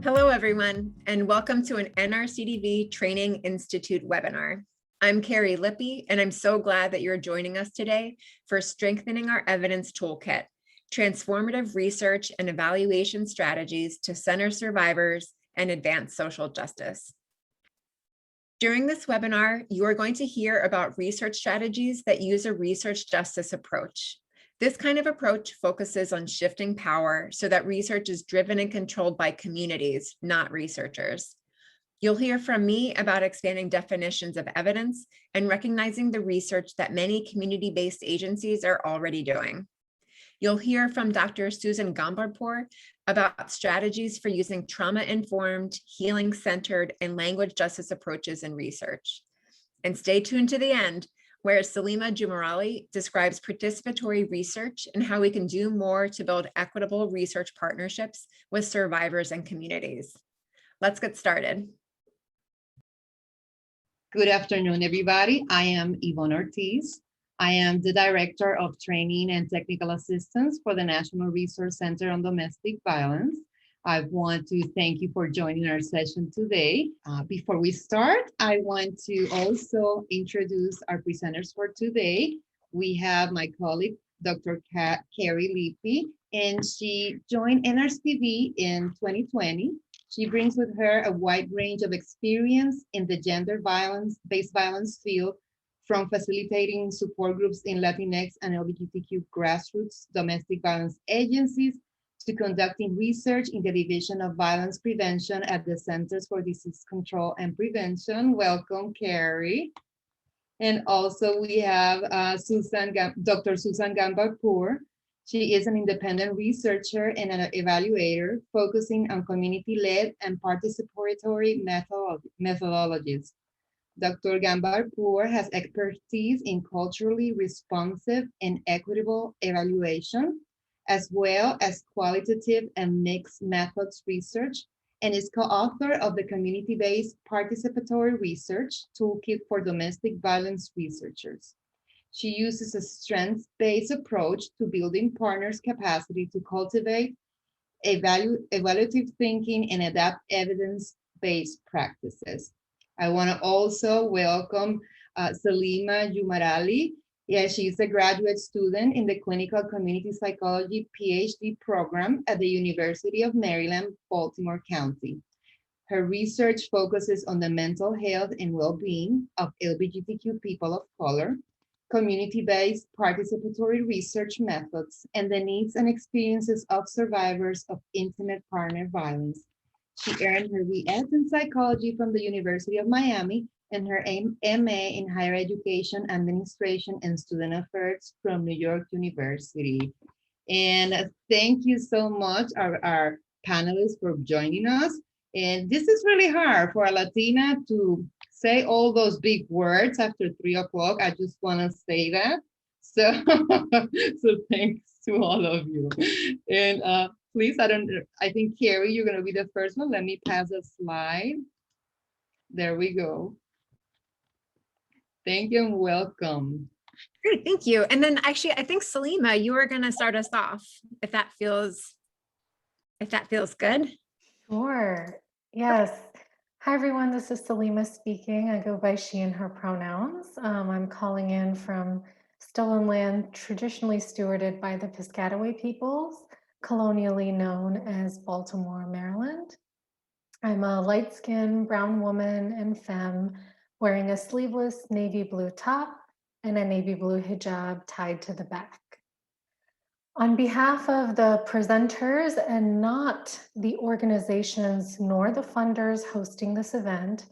Hello, everyone, and welcome to an NRCDV Training Institute webinar. I'm Carrie Lippy, and I'm so glad that you're joining us today for Strengthening Our Evidence Toolkit, Transformative Research and Evaluation Strategies to Center Survivors and Advance Social Justice. During this webinar, you are going to hear about research strategies that use a research justice approach. This kind of approach focuses on shifting power so that research is driven and controlled by communities, not researchers. You'll hear from me about expanding definitions of evidence and recognizing the research that many community-based agencies are already doing. You'll hear from Dr. Susan Gambarpour about strategies for using trauma-informed, healing-centered, and language justice approaches in research. And stay tuned to the end, where Salima Jumarali describes participatory research and how we can do more to build equitable research partnerships with survivors and communities. Let's get started. Good afternoon, everybody. I am Yvonne Ortiz. I am the Director of Training and Technical Assistance for the National Resource Center on Domestic Violence. I want to thank you for joining our session today. Before we start, I want to also introduce our presenters for today. We have my colleague, Dr. Carrie Lippy, and she joined NRCDV in 2020. She brings with her a wide range of experience in the gender-based violence field, from facilitating support groups in Latinx and LGBTQ grassroots domestic violence agencies to conducting research in the Division of Violence Prevention at the Centers for Disease Control and Prevention. Welcome, Carrie. And also we have Dr. Susan Gambarpour. She is an independent researcher and an evaluator focusing on community-led and participatory methodologies. Dr. Gambarpour has expertise in culturally responsive and equitable evaluation, as well as qualitative and mixed methods research, and is co-author of the community-based Participatory Research Toolkit for Domestic Violence Researchers. She uses a strengths-based approach to building partners' capacity to cultivate evaluative thinking and adapt evidence-based practices. I want to also welcome Salima Jumarali. Yeah, she's a graduate student in the Clinical Community Psychology PhD program at the University of Maryland, Baltimore County. Her research focuses on the mental health and well-being of LGBTQ people of color, community-based participatory research methods, and the needs and experiences of survivors of intimate partner violence. She earned her B.S. in psychology from the University of Miami and her MA in higher education administration and student affairs from New York University. And thank you so much, our panelists, for joining us. And this is really hard for a Latina to say all those big words after 3 o'clock. I just want to say that. So, so thanks to all of you. And please, I think, Carrie, you're going to be the first one. Let me pass a slide. There we go. Thank you and welcome. Great, thank you. And then actually, I think Salima, you are going to start us off, if that feels good. Sure. Yes. Hi, everyone. This is Salima speaking. I go by she and her pronouns. I'm calling in from stolen land traditionally stewarded by the Piscataway peoples, colonially known as Baltimore, Maryland. I'm a light-skinned brown woman and femme wearing a sleeveless navy blue top and a navy blue hijab tied to the back. On behalf of the presenters and not the organizations nor the funders hosting this event,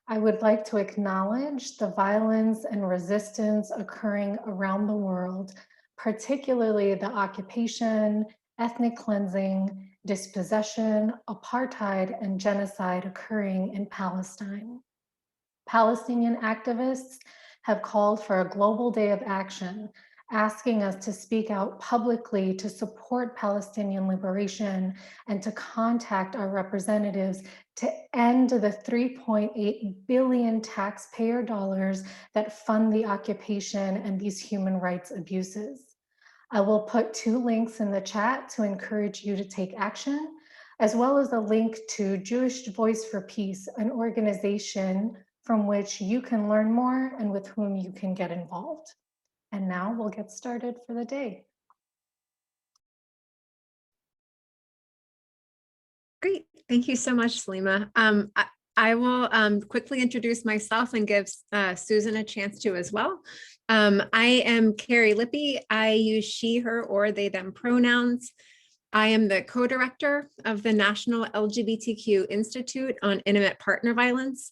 I would like to acknowledge the violence and resistance occurring around the world, particularly the occupation, ethnic cleansing, dispossession, apartheid, and genocide occurring in Palestine. Palestinian activists have called for a global day of action, asking us to speak out publicly to support Palestinian liberation and to contact our representatives to end the $3.8 billion taxpayer dollars that fund the occupation and these human rights abuses. I will put 2 links in the chat to encourage you to take action. as well as a link to Jewish Voice for Peace, an organization from which you can learn more and with whom you can get involved. And now we'll get started for the day. Great. Thank you so much, Salima. I will quickly introduce myself and give Susan a chance to as well. I am Carrie Lippy. I use she, her, or they, them pronouns. I am the co-director of the National LGBTQ Institute on Intimate Partner Violence.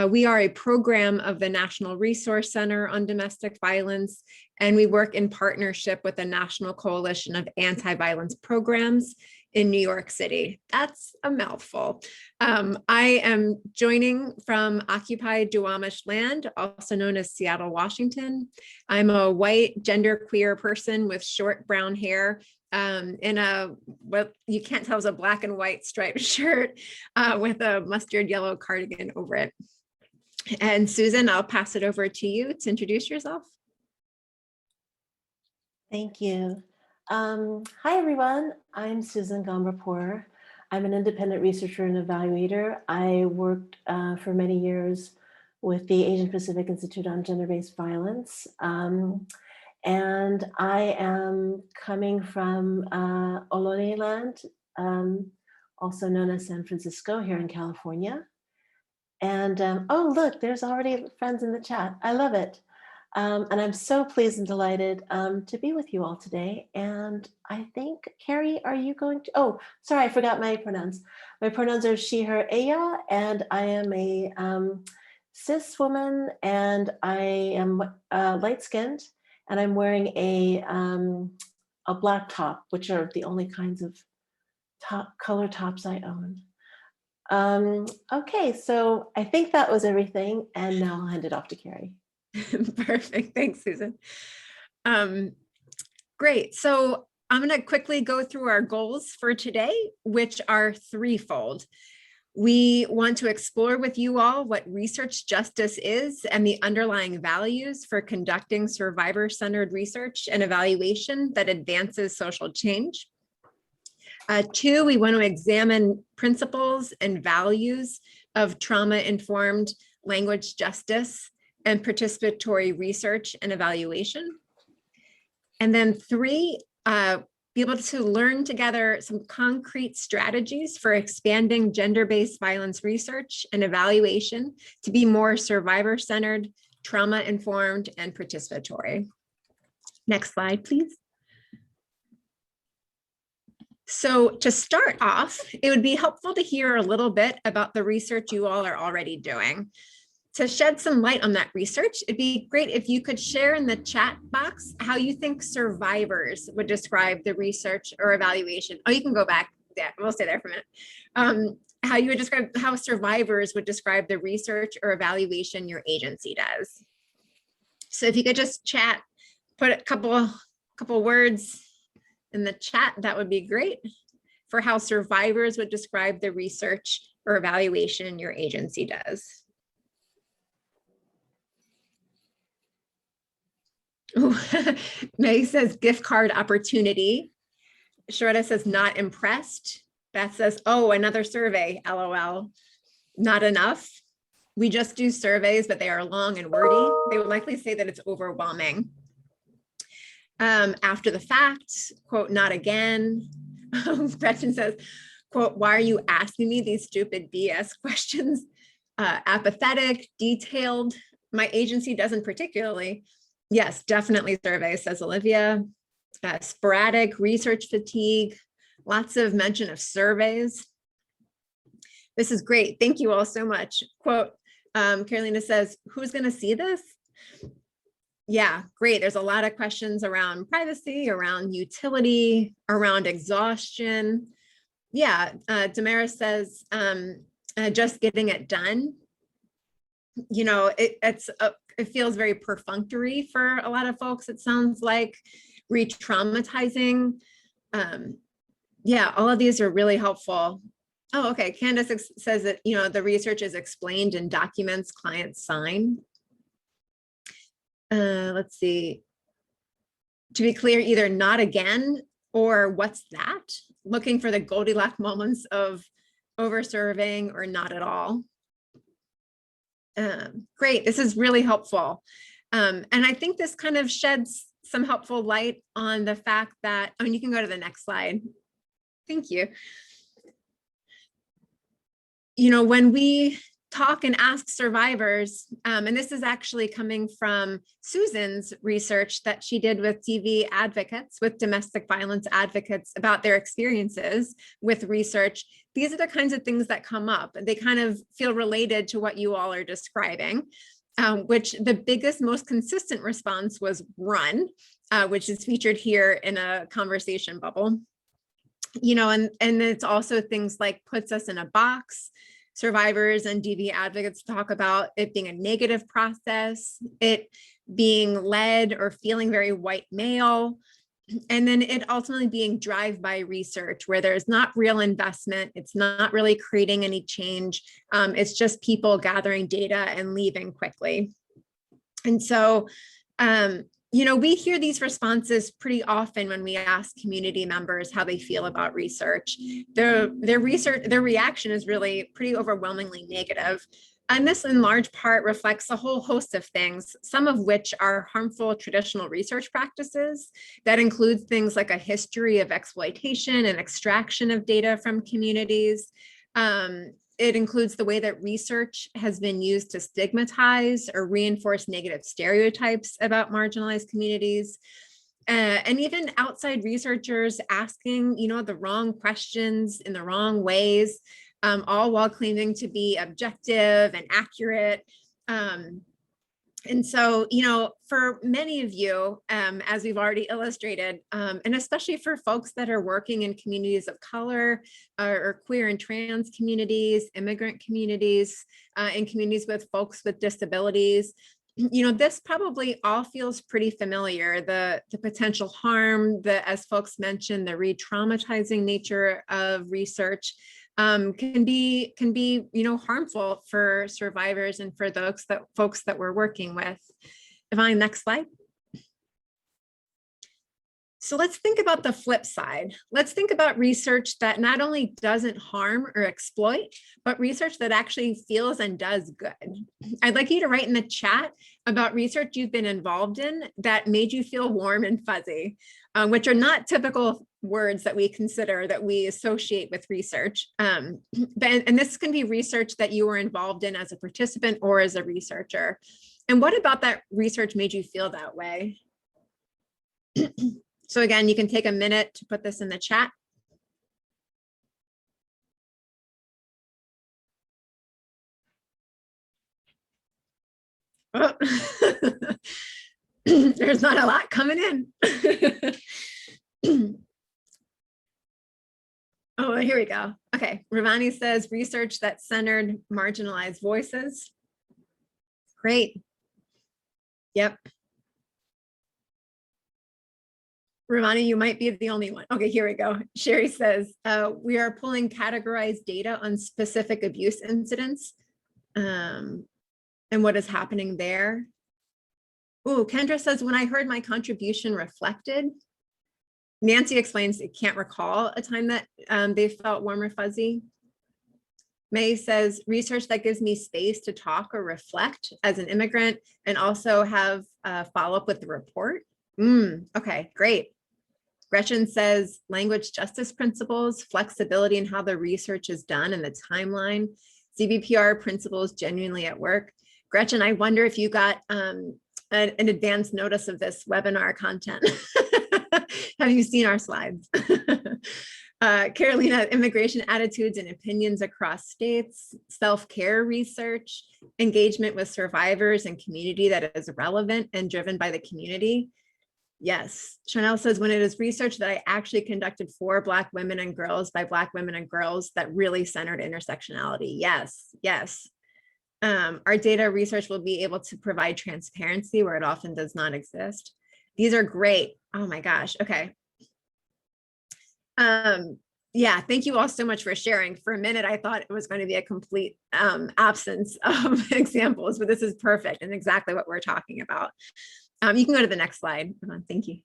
We are a program of the National Resource Center on Domestic Violence, and we work in partnership with the National Coalition of Anti-Violence Programs in New York City. That's a mouthful. I am joining from occupied Duwamish land, also known as Seattle, Washington. I'm a white genderqueer person with short brown hair in what you can't tell is a black and white striped shirt with a mustard yellow cardigan over it. And Susan, I'll pass it over to you to introduce yourself. Thank you. Hi, everyone. I'm Susan Gombrapur. I'm an independent researcher and evaluator. I worked for many years with the Asian Pacific Institute on Gender-Based Violence. And I am coming from Ohlone land, also known as San Francisco here in California. And oh, look, there's already friends in the chat. I love it. And I'm so pleased and delighted to be with you all today. And I think, Carrie, are you going to, oh, sorry, I forgot my pronouns. My pronouns are she, her, ella, and I am a cis woman, and I am light-skinned, and I'm wearing a black top, which are the only kinds of color tops I own. Okay, so I think that was everything, and now I'll hand it off to Carrie. Perfect. Thanks, Susan. Great. So I'm going to quickly go through our goals for today, which are threefold. We want to explore with you all what research justice is and the underlying values for conducting survivor-centered research and evaluation that advances social change. Two, we want to examine principles and values of trauma-informed language justice and participatory research and evaluation. And then three, be able to learn together some concrete strategies for expanding gender-based violence research and evaluation to be more survivor-centered, trauma-informed, and participatory. Next slide, please. So to start off, it would be helpful to hear a little bit about the research you all are already doing. To shed some light on that research, it'd be great if you could share in the chat box how you think survivors would describe the research or evaluation. Oh, you can go back. Yeah, we'll stay there for a minute. How you would describe how survivors would describe the research or evaluation your agency does. So if you could just chat, put a couple words in the chat, that would be great for how survivors would describe the research or evaluation your agency does. May says gift card opportunity. Sharetta says not impressed. Beth says, oh, another survey, LOL. Not enough. We just do surveys, but they are long and wordy. They would likely say that it's overwhelming. After the fact, quote, not again. Gretchen says, quote, why are you asking me these stupid BS questions? Apathetic, detailed. My agency doesn't particularly. Yes, definitely surveys, says Olivia. Sporadic, research fatigue, lots of mention of surveys. This is great. Thank you all so much. Quote, Carolina says, who's going to see this? Yeah, great. There's a lot of questions around privacy, around utility, around exhaustion. Yeah, Damaris says, just getting it done. You know, it feels very perfunctory for a lot of folks. It sounds like re-traumatizing. Yeah, all of these are really helpful. Oh, okay. Candace says that, you know, the research is explained in documents clients sign. Let's see. To be clear, either not again or what's that? Looking for the Goldilocks moments of overserving or not at all. Great, this is really helpful. And I think this kind of sheds some helpful light on the fact that, I mean, you can go to the next slide. Thank you. You know, when we talk and ask survivors, and this is actually coming from Susan's research that she did with DV advocates, with domestic violence advocates about their experiences with research, these are the kinds of things that come up. They kind of feel related to what you all are describing, which the biggest, most consistent response was run, which is featured here in a conversation bubble. You know, and it's also things like puts us in a box. Survivors and DV advocates talk about it being a negative process, it being led or feeling very white male, and then it ultimately being drive-by research where there's not real investment, it's not really creating any change, it's just people gathering data and leaving quickly. And so, you know, we hear these responses pretty often when we ask community members how they feel about research. Their reaction is really pretty overwhelmingly negative. And this in large part reflects a whole host of things, some of which are harmful traditional research practices. That includes things like a history of exploitation and extraction of data from communities. It includes the way that research has been used to stigmatize or reinforce negative stereotypes about marginalized communities. And even outside researchers asking, you know, the wrong questions in the wrong ways, all while claiming to be objective and accurate. And so, you know, for many of you, as we've already illustrated, and especially for folks that are working in communities of color or queer and trans communities, immigrant communities, and communities with folks with disabilities, you know, this probably all feels pretty familiar. The potential harm, as folks mentioned, the re-traumatizing nature of research, can be, you know, harmful for survivors and for those folks that we're working with. Yvonne, next slide. So let's think about the flip side. Let's think about research that not only doesn't harm or exploit, but research that actually feels and does good. I'd like you to write in the chat about research you've been involved in that made you feel warm and fuzzy, which are not typical words that we consider, that we associate with research. And this can be research that you were involved in as a participant or as a researcher. And what about that research made you feel that way? So again, you can take a minute to put this in the chat. Oh. There's not a lot coming in. Oh, here we go. Okay, Ravani says research that centered marginalized voices. Great. Yep. Ravani, you might be the only one. Okay, here we go. Sherry says, we are pulling categorized data on specific abuse incidents and what is happening there. Oh, Kendra says, when I heard my contribution reflected. Nancy explains it can't recall a time that they felt warm or fuzzy. May says, research that gives me space to talk or reflect as an immigrant and also have follow up with the report. Okay, great. Gretchen says, language justice principles, flexibility in how the research is done and the timeline, CBPR principles genuinely at work. Gretchen, I wonder if you got an advance notice of this webinar content. Have you seen our slides? Carolina, immigration attitudes and opinions across states, self-care research, engagement with survivors and community that is relevant and driven by the community. Yes, Chanel says, when it is research that I actually conducted for Black women and girls by Black women and girls that really centered intersectionality. Yes, yes. Our data research will be able to provide transparency where it often does not exist. These are great. Oh my gosh, okay. Yeah, thank you all so much for sharing. For a minute, I thought it was going to be a complete absence of examples, but this is perfect and exactly what we're talking about. You can go to the next slide. Thank you.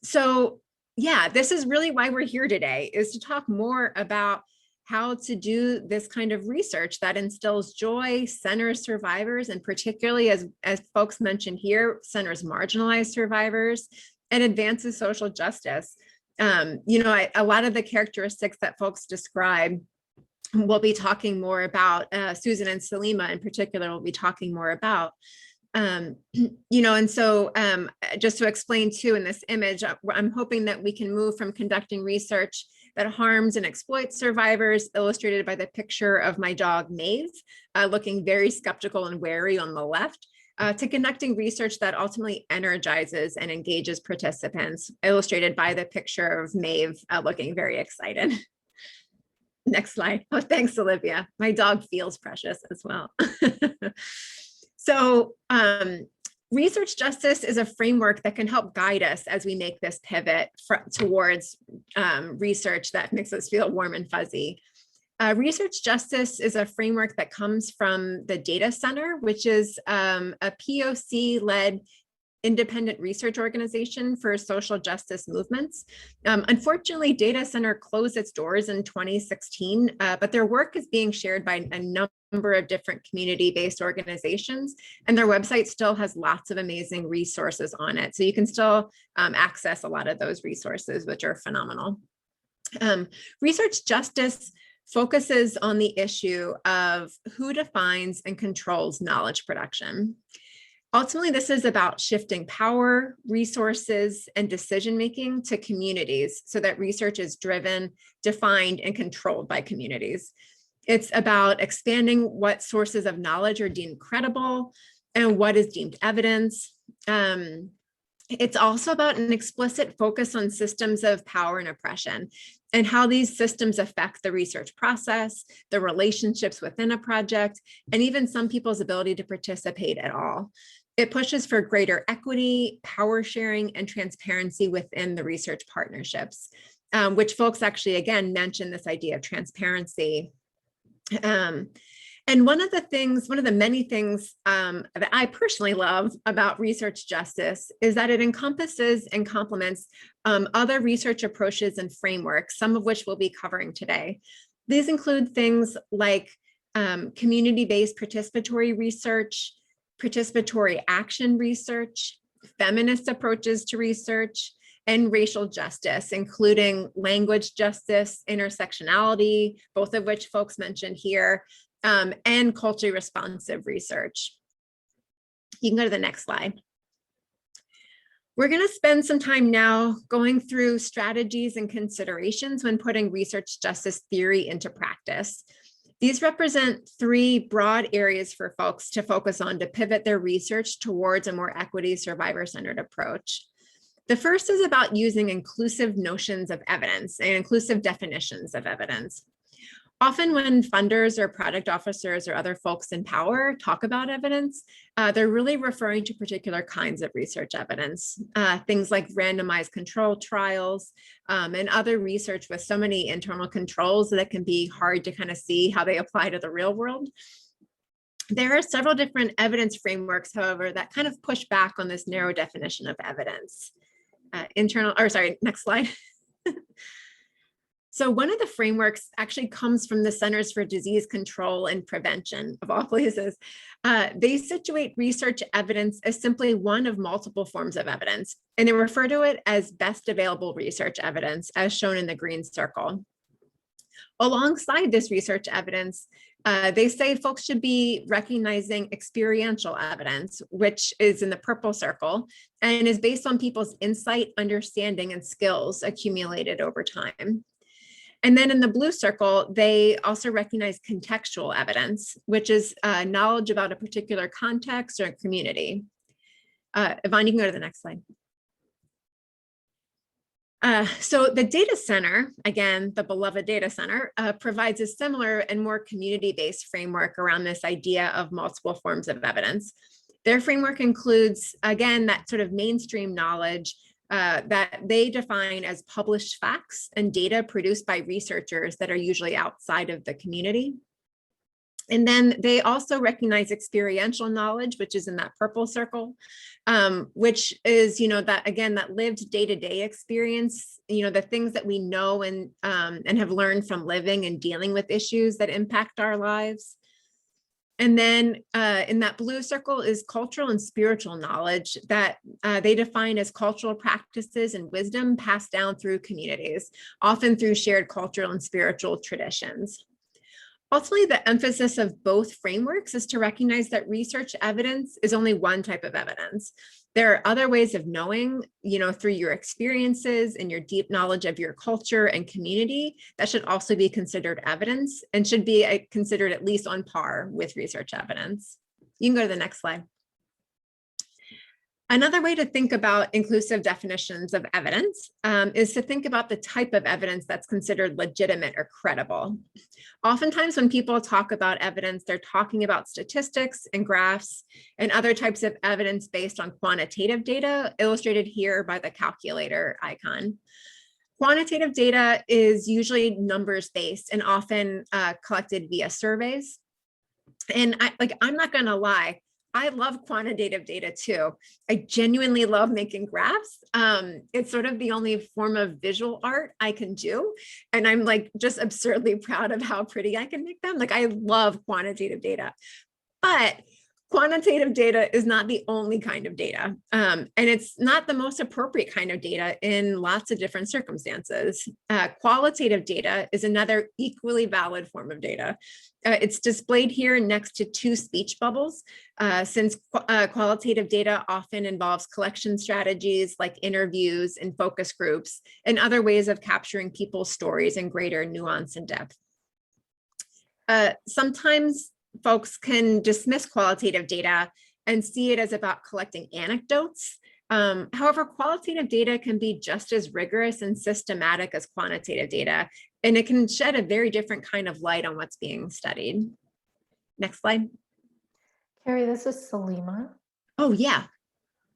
So yeah, this is really why we're here today, is to talk more about how to do this kind of research that instills joy, centers survivors, and particularly, as folks mentioned here, centers marginalized survivors and advances social justice. You know, a lot of the characteristics that folks describe, we'll be talking more about. Susan and Salima in particular will be talking more about. You know, and so just to explain too, in this image, I'm hoping that we can move from conducting research that harms and exploits survivors, illustrated by the picture of my dog Maeve, looking very skeptical and wary on the left, to conducting research that ultimately energizes and engages participants, illustrated by the picture of Maeve, looking very excited. Next slide. Oh, thanks, Olivia. My dog feels precious as well. So research justice is a framework that can help guide us as we make this pivot towards research that makes us feel warm and fuzzy. Research justice is a framework that comes from the Data Center, which is a POC-led independent research organization for social justice movements. Unfortunately, Data Center closed its doors in 2016, but their work is being shared by a number of different community-based organizations, and their website still has lots of amazing resources on it. So you can still access a lot of those resources, which are phenomenal. Research justice focuses on the issue of who defines and controls knowledge production. Ultimately, this is about shifting power, resources, and decision-making to communities so that research is driven, defined, and controlled by communities. It's about expanding what sources of knowledge are deemed credible and what is deemed evidence. It's also about an explicit focus on systems of power and oppression and how these systems affect the research process, the relationships within a project, and even some people's ability to participate at all. It pushes for greater equity, power sharing, and transparency within the research partnerships, which folks actually, again, mentioned this idea of transparency. And one of the many things that I personally love about research justice is that it encompasses and complements other research approaches and frameworks, some of which we'll be covering today. These include things like community-based participatory research, participatory action research, feminist approaches to research, and racial justice, including language justice, intersectionality, both of which folks mentioned here, and culturally responsive research. You can go to the next slide. We're going to spend some time now going through strategies and considerations when putting research justice theory into practice. These represent three broad areas for folks to focus on to pivot their research towards a more equity survivor-centered approach. The first is about using inclusive notions of evidence and inclusive definitions of evidence. Often when funders or project officers or other folks in power talk about evidence, they're really referring to particular kinds of research evidence, things like randomized control trials and other research with so many internal controls that it can be hard to kind of see how they apply to the real world. There are several different evidence frameworks, however, that kind of push back on this narrow definition of evidence. Next slide. So one of the frameworks actually comes from the Centers for Disease Control and Prevention, of all places. They situate research evidence as simply one of multiple forms of evidence, and they refer to it as best available research evidence, as shown in the green circle. Alongside this research evidence, they say folks should be recognizing experiential evidence, which is in the purple circle, and is based on people's insight, understanding, and skills accumulated over time. And then in the blue circle, they also recognize contextual evidence, which is knowledge about a particular context or community. Yvonne, you can go to the next slide. So the data center, again, the beloved data center, provides a similar and more community-based framework around this idea of multiple forms of evidence. Their framework includes, again, that sort of mainstream knowledge that they define as published facts and data produced by researchers that are usually outside of the community. And then they also recognize experiential knowledge, which is in that purple circle, which is, that again, that lived day-to-day experience, the things that we know and have learned from living and dealing with issues that impact our lives. And then in that blue circle is cultural and spiritual knowledge that they define as cultural practices and wisdom passed down through communities, often through shared cultural and spiritual traditions. Ultimately, the emphasis of both frameworks is to recognize that research evidence is only one type of evidence. There are other ways of knowing, through your experiences and your deep knowledge of your culture and community that should also be considered evidence and should be considered at least on par with research evidence. You can go to the next slide. Another way to think about inclusive definitions of evidence is to think about the type of evidence that's considered legitimate or credible. Oftentimes when people talk about evidence, they're talking about statistics and graphs and other types of evidence based on quantitative data, illustrated here by the calculator icon. Quantitative data is usually numbers-based and often collected via surveys. And I'm not gonna lie, I love quantitative data too. I genuinely love making graphs. It's sort of the only form of visual art I can do. And I'm just absurdly proud of how pretty I can make them. I love quantitative data, but quantitative data is not the only kind of data. And it's not the most appropriate kind of data in lots of different circumstances. Qualitative data is another equally valid form of data. It's displayed here next to two speech bubbles, since qualitative data often involves collection strategies like interviews and focus groups and other ways of capturing people's stories in greater nuance and depth. Sometimes folks can dismiss qualitative data and see it as about collecting anecdotes. However, qualitative data can be just as rigorous and systematic as quantitative data, and it can shed a very different kind of light on what's being studied. Next slide. Carrie, this is Salima. Oh, yeah.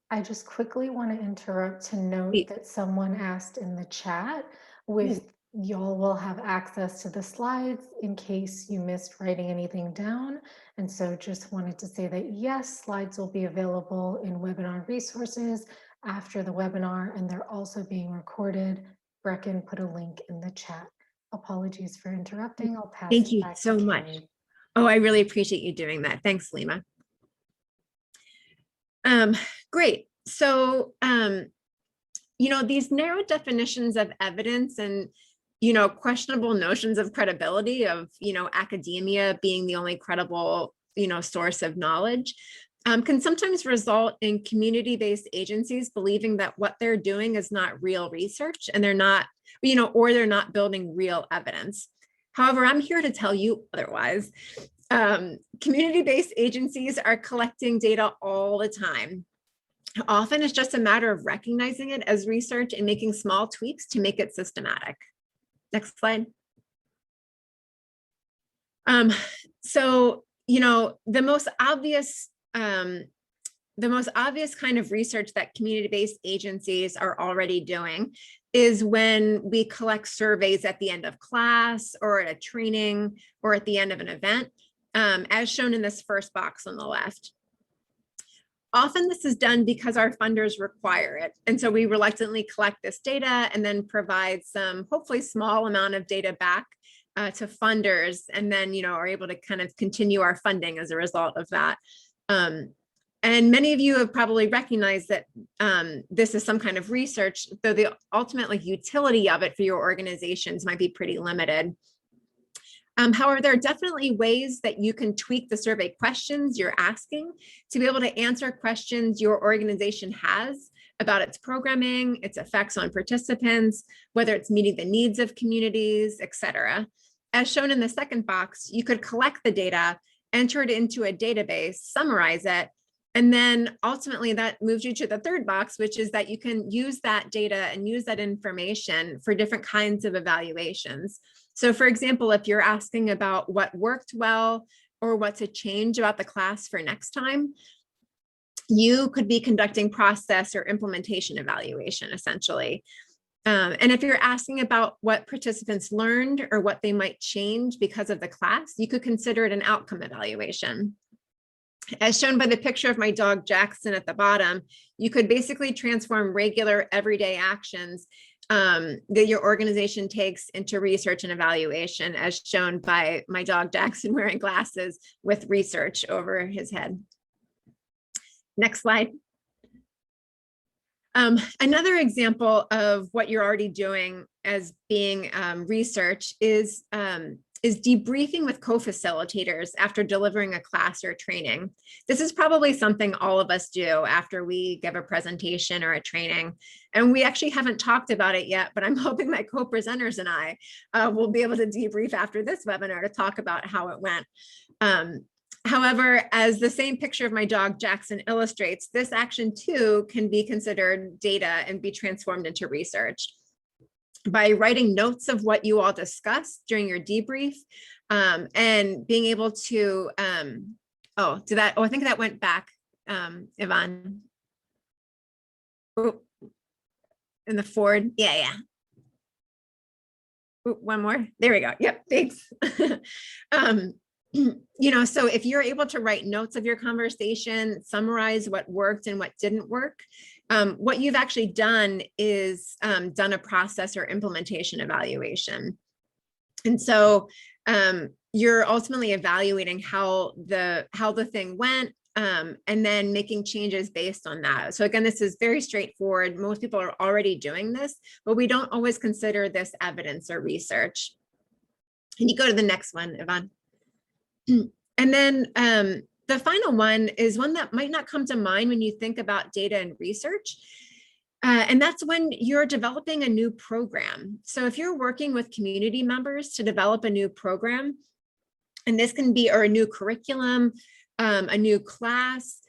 I just quickly want to interrupt to note Please. that someone asked in the chat with y'all will have access to the slides in case you missed writing anything down. And so just wanted to say that yes, slides will be available in webinar resources after the webinar, and they're also being recorded. Brecken put a link in the chat. Apologies for interrupting. I'll pass Thank it you back so to much. Carrie. Oh, I really appreciate you doing that. Thanks, Lima. Great. So, these narrow definitions of evidence and, questionable notions of credibility of, academia being the only credible, source of knowledge can sometimes result in community-based agencies believing that what they're doing is not real research and they're not, or they're not building real evidence. However, I'm here to tell you otherwise. Community-based agencies are collecting data all the time. Often it's just a matter of recognizing it as research and making small tweaks to make it systematic. Next slide. So, the most obvious kind of research that community-based agencies are already doing is when we collect surveys at the end of class or at a training or at the end of an event, as shown in this first box on the left. Often this is done because our funders require it. And so we reluctantly collect this data and then provide some hopefully small amount of data back to funders, and then, are able to kind of continue our funding as a result of that. And many of you have probably recognized that this is some kind of research, though the ultimate utility of it for your organizations might be pretty limited. However, there are definitely ways that you can tweak the survey questions you're asking to be able to answer questions your organization has about its programming, its effects on participants, whether it's meeting the needs of communities, et cetera. As shown in the second box, you could collect the data, enter it into a database, summarize it, and then ultimately that moves you to the third box, which is that you can use that data and use that information for different kinds of evaluations. So for example, if you're asking about what worked well or what to change about the class for next time, you could be conducting process or implementation evaluation essentially. And if you're asking about what participants learned or what they might change because of the class, you could consider it an outcome evaluation. As shown by the picture of my dog Jackson at the bottom, you could basically transform regular everyday actions that your organization takes into research and evaluation, as shown by my dog Jackson wearing glasses with research over his head. Next slide. Another example of what you're already doing as being research is debriefing with co-facilitators after delivering a class or training. This is probably something all of us do after we give a presentation or a training. And we actually haven't talked about it yet, but I'm hoping my co-presenters and I will be able to debrief after this webinar to talk about how it went. However, as the same picture of my dog Jackson illustrates, this action too can be considered data and be transformed into research. By writing notes of what you all discussed during your debrief and being able to, I think that went back, Yvonne. Ooh, in the forward, yeah. Ooh, one more, there we go, yep, thanks. So if you're able to write notes of your conversation, summarize what worked and what didn't work, what you've actually done is done a process or implementation evaluation. And so you're ultimately evaluating how the thing went and then making changes based on that. So again, this is very straightforward. Most people are already doing this, but we don't always consider this evidence or research. Can you go to the next one, Yvonne? And then the final one is one that might not come to mind when you think about data and research. And that's when you're developing a new program. So if you're working with community members to develop a new program, and this can be, or a new curriculum, a new class,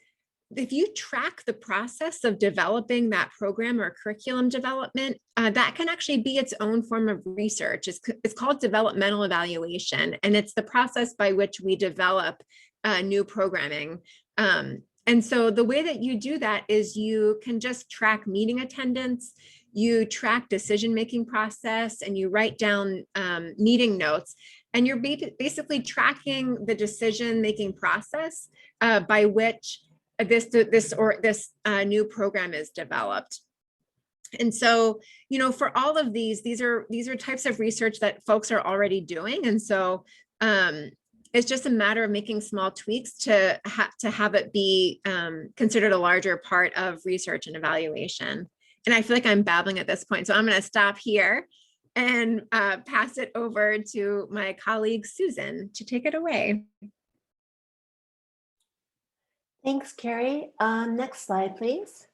if you track the process of developing that program or curriculum development, that can actually be its own form of research. It's called developmental evaluation, and it's the process by which we develop new programming. And so the way that you do that is you can just track meeting attendance, you track decision-making process, and you write down meeting notes, and you're basically tracking the decision-making process by which this new program is developed. And so, for all of these are types of research that folks are already doing. And so it's just a matter of making small tweaks to have it be considered a larger part of research and evaluation. And I feel like I'm babbling at this point, so I'm going to stop here and pass it over to my colleague, Susan, to take it away. Thanks, Carrie. Next slide, please.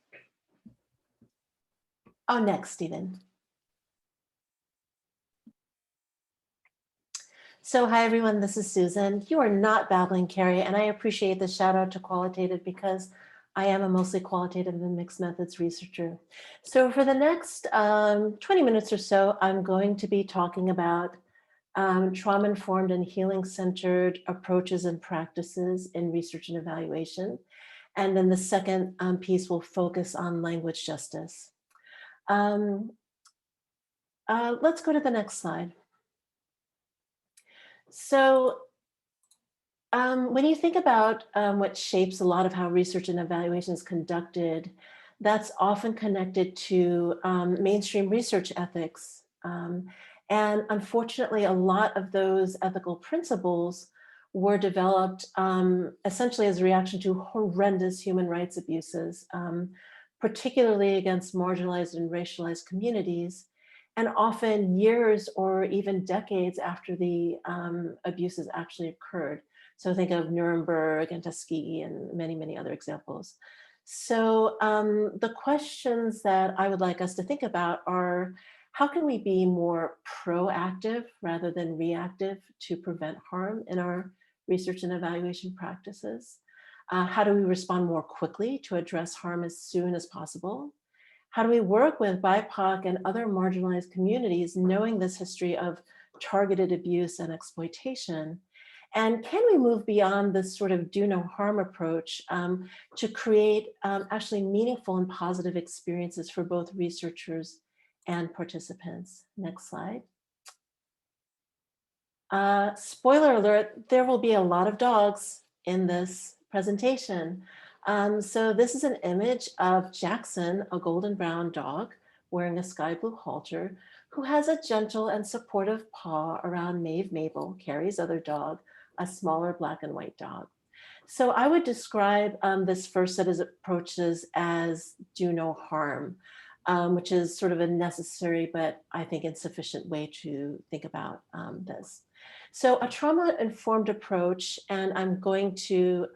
Oh, next, Stephen. So hi, everyone. This is Susan. You are not babbling, Carrie, and I appreciate the shout out to qualitative because I am a mostly qualitative and mixed methods researcher. So for the next 20 minutes or so, I'm going to be talking about trauma-informed and healing-centered approaches and practices in research and evaluation. And then the second piece will focus on language justice. Let's go to the next slide. So when you think about what shapes a lot of how research and evaluation is conducted, that's often connected to mainstream research ethics. And unfortunately, a lot of those ethical principles were developed essentially as a reaction to horrendous human rights abuses, particularly against marginalized and racialized communities, and often years or even decades after the abuses actually occurred. So think of Nuremberg and Tuskegee and many, many other examples. So the questions that I would like us to think about are, how can we be more proactive rather than reactive to prevent harm in our research and evaluation practices? How do we respond more quickly to address harm as soon as possible? How do we work with BIPOC and other marginalized communities knowing this history of targeted abuse and exploitation? And can we move beyond this sort of do no harm approach to create actually meaningful and positive experiences for both researchers and participants. Next slide. Spoiler alert, there will be a lot of dogs in this presentation. So this is an image of Jackson, a golden brown dog wearing a sky blue halter, who has a gentle and supportive paw around Maeve Mabel, Carrie's other dog, a smaller black and white dog. So I would describe this first set of approaches as do no harm, which is sort of a necessary, but I think insufficient way to think about this. So a trauma-informed approach, and I'm going to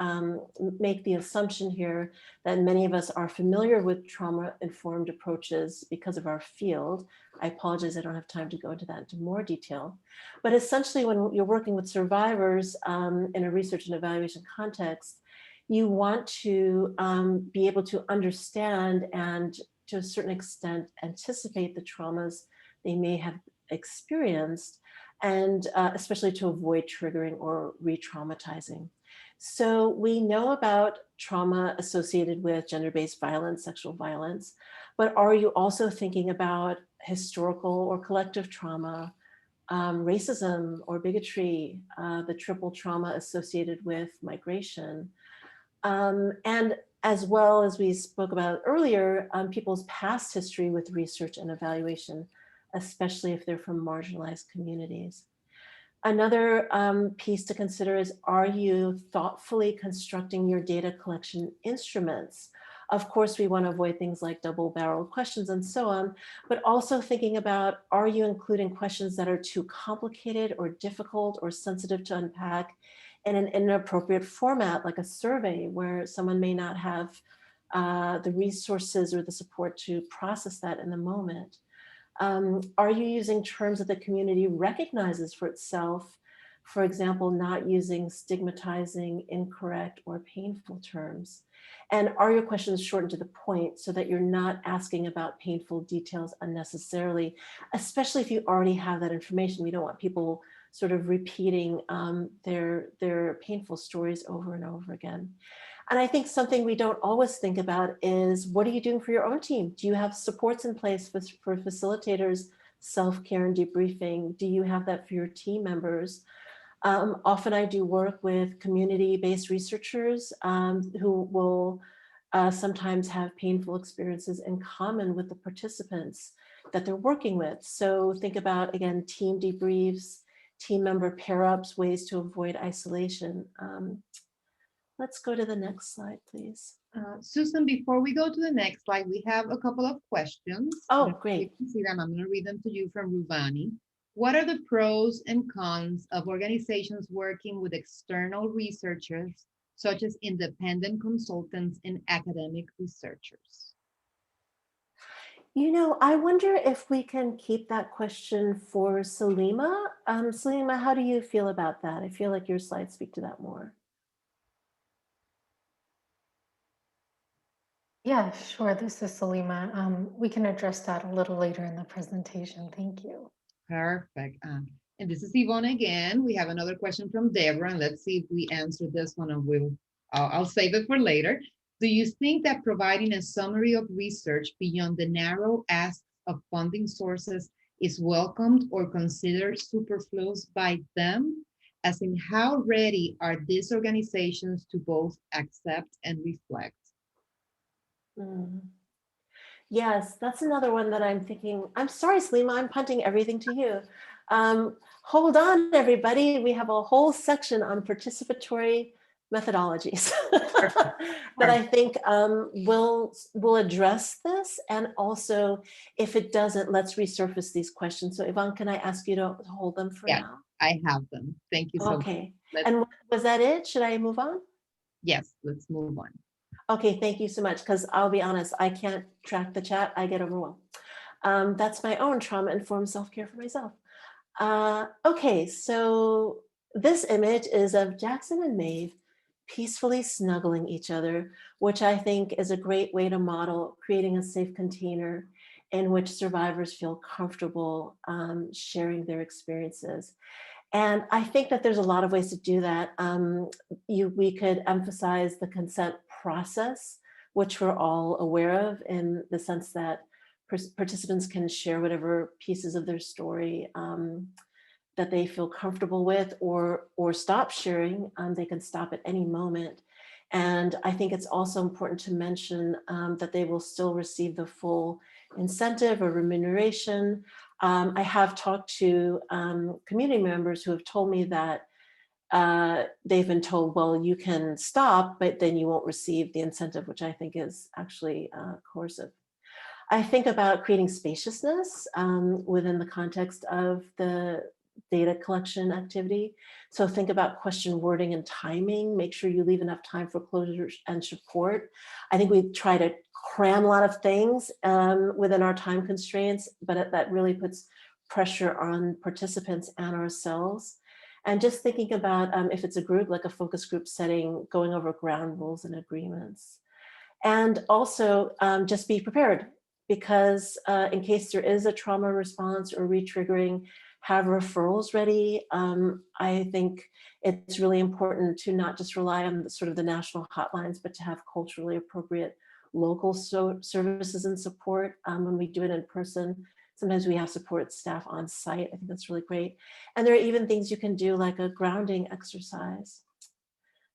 make the assumption here that many of us are familiar with trauma-informed approaches because of our field. I apologize, I don't have time to go into that into more detail. But essentially, when you're working with survivors in a research and evaluation context, you want to be able to understand and to a certain extent anticipate the traumas they may have experienced, and especially to avoid triggering or re-traumatizing. So we know about trauma associated with gender-based violence, sexual violence, but are you also thinking about historical or collective trauma, racism or bigotry, the triple trauma associated with migration, and as well as we spoke about earlier, people's past history with research and evaluation, especially if they're from marginalized communities. Another piece to consider is, are you thoughtfully constructing your data collection instruments? Of course, we want to avoid things like double-barreled questions and so on, but also thinking about, are you including questions that are too complicated or difficult or sensitive to unpack in an inappropriate format, like a survey where someone may not have the resources or the support to process that in the moment? Are you using terms that the community recognizes for itself? For example, not using stigmatizing, incorrect, or painful terms? And are your questions shortened to the point so that you're not asking about painful details unnecessarily, especially if you already have that information? We don't want people sort of repeating their painful stories over and over again. And I think something we don't always think about is, what are you doing for your own team? Do you have supports in place for facilitators, self-care and debriefing? Do you have that for your team members? Often I do work with community-based researchers who will sometimes have painful experiences in common with the participants that they're working with. So think about, again, team debriefs, team member pair-ups, ways to avoid isolation. Let's go to the next slide, please. Susan, before we go to the next slide, we have a couple of questions. Oh, great. You can see them. I'm going to read them to you from Ruvani. What are the pros and cons of organizations working with external researchers, such as independent consultants and academic researchers? You know, I wonder if we can keep that question for Salima. Salima, how do you feel about that? I feel like your slides speak to that more. Yeah, sure. This is Salima. We can address that a little later in the presentation. Thank you. Perfect. And this is Yvonne again. We have another question from Deborah, and let's see if we answer this one, and I'll save it for later. Do you think that providing a summary of research beyond the narrow asks of funding sources is welcomed or considered superfluous by them? As in, how ready are these organizations to both accept and reflect? Yes, that's another one that I'm thinking. I'm sorry, Salima, I'm punting everything to you. Hold on, everybody. We have a whole section on participatory methodologies that I think will address this. And also, if it doesn't, let's resurface these questions. So Yvonne, can I ask you to hold them for now? I have them. Thank you so much. Okay. And was that it? Should I move on? Yes, let's move on. Okay, thank you so much, because I'll be honest, I can't track the chat. I get overwhelmed. That's my own trauma-informed self-care for myself. Okay, so this image is of Jackson and Maeve peacefully snuggling each other, which I think is a great way to model creating a safe container in which survivors feel comfortable sharing their experiences. And I think that there's a lot of ways to do that. We could emphasize the consent process, which we're all aware of, in the sense that participants can share whatever pieces of their story that they feel comfortable with, or stop sharing. They can stop at any moment. And I think it's also important to mention that they will still receive the full incentive or remuneration. I have talked to community members who have told me that they've been told, well, you can stop, but then you won't receive the incentive, which I think is actually coercive. I think about creating spaciousness within the context of the data collection activity. So think about question wording and timing. Make sure you leave enough time for closure and support. I think we try to cram a lot of things within our time constraints, but that really puts pressure on participants and ourselves. And just thinking about if it's a group, like a focus group setting, going over ground rules and agreements. And also just be prepared, because in case there is a trauma response or re-triggering, have referrals ready. I think it's really important to not just rely on the national hotlines, but to have culturally appropriate local services and support when we do it in person. Sometimes we have support staff on site. I think that's really great. And there are even things you can do, like a grounding exercise.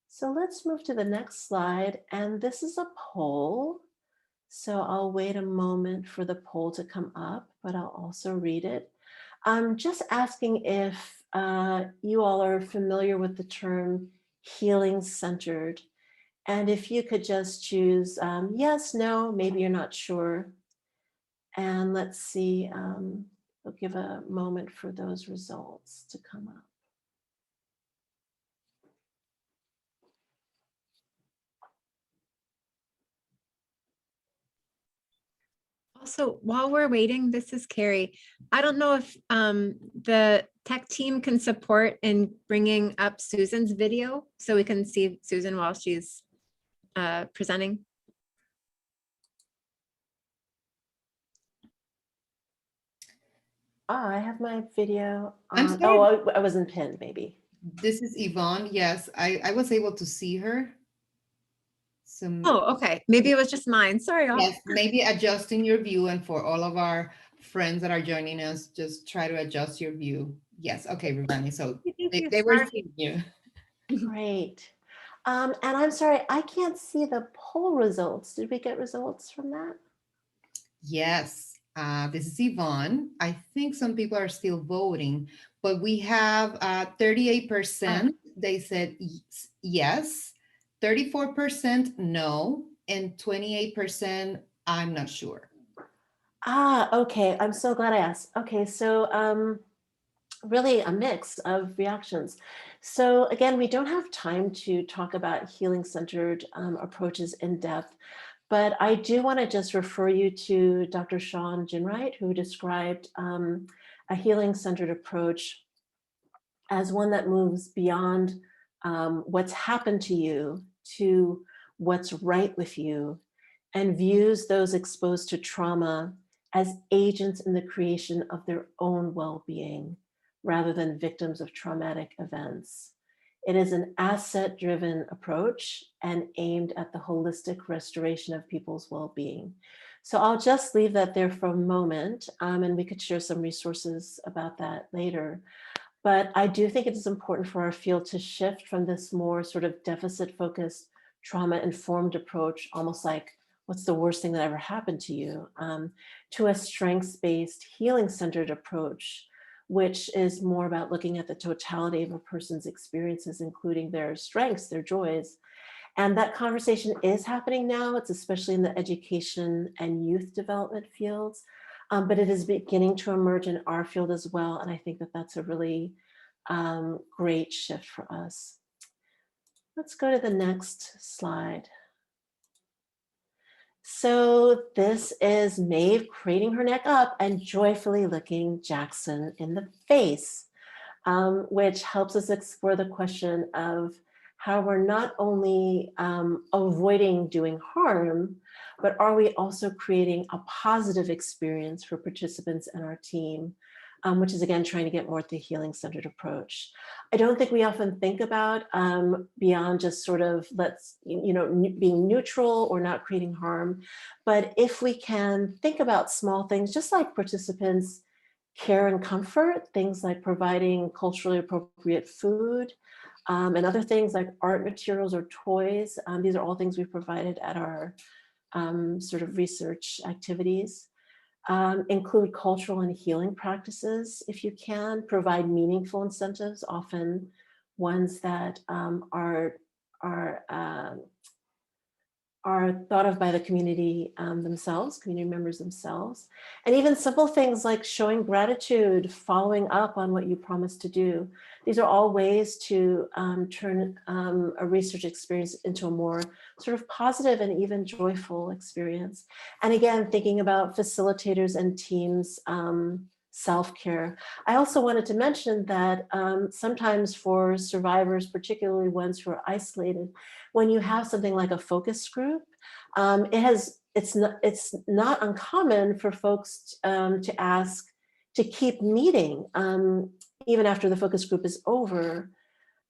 So let's move to the next slide. And this is a poll. So I'll wait a moment for the poll to come up, but I'll also read it. I'm just asking if you all are familiar with the term healing-centered. And if you could just choose yes, no, maybe you're not sure. And let's see, we'll give a moment for those results to come up. Also, while we're waiting, this is Carrie. I don't know if the tech team can support in bringing up Susan's video so we can see Susan while she's presenting. I have my video I'm on. sorry. Oh, I wasn't pinned, maybe. This is Yvonne. Yes, I was able to see her. So Oh, okay. Maybe it was just mine. Sorry. yes, maybe adjusting your view, and for all of our friends that are joining us, just try to adjust your view. Yes, okay, Rubani. So they were seeing you. Great. And I'm sorry, I can't see the poll results. Did we get results from that? Yes, this is Yvonne. I think some people are still voting, but we have 38%. They said yes, 34% no, and 28% I'm not sure. Okay. I'm so glad I asked. Okay, so really a mix of reactions. So again, we don't have time to talk about healing-centered approaches in depth, but I do want to just refer you to Dr. Sean Ginwright, who described a healing-centered approach as one that moves beyond what's happened to you to what's right with you, and views those exposed to trauma as agents in the creation of their own well-being, rather than victims of traumatic events. It is an asset-driven approach and aimed at the holistic restoration of people's well-being. So I'll just leave that there for a moment, and we could share some resources about that later. But I do think it is important for our field to shift from this more sort of deficit-focused, trauma-informed approach, almost like, what's the worst thing that ever happened to you, to a strengths-based, healing-centered approach, which is more about looking at the totality of a person's experiences, including their strengths, their joys. And that conversation is happening now. It's especially in the education and youth development fields, but it is beginning to emerge in our field as well. And I think that that's a really great shift for us. Let's go to the next slide. So this is Maeve craning her neck up and joyfully looking Jackson in the face, which helps us explore the question of how we're not only avoiding doing harm, but are we also creating a positive experience for participants and our team which is again trying to get more at the healing-centered approach. I don't think we often think about beyond just sort of being neutral or not creating harm. But if we can think about small things, just like participants' care and comfort, things like providing culturally appropriate food, and other things like art materials or toys. These are all things we've provided at our sort of research activities. Include cultural and healing practices if you can. Provide meaningful incentives, often ones that are thought of by the community themselves, community members themselves. And even simple things like showing gratitude, following up on what you promised to do. These are all ways to turn a research experience into a more sort of positive and even joyful experience. And again, thinking about facilitators and teams self-care. I also wanted to mention that sometimes for survivors, particularly ones who are isolated, when you have something like a focus group, it's not uncommon for folks to ask to keep meeting even after the focus group is over,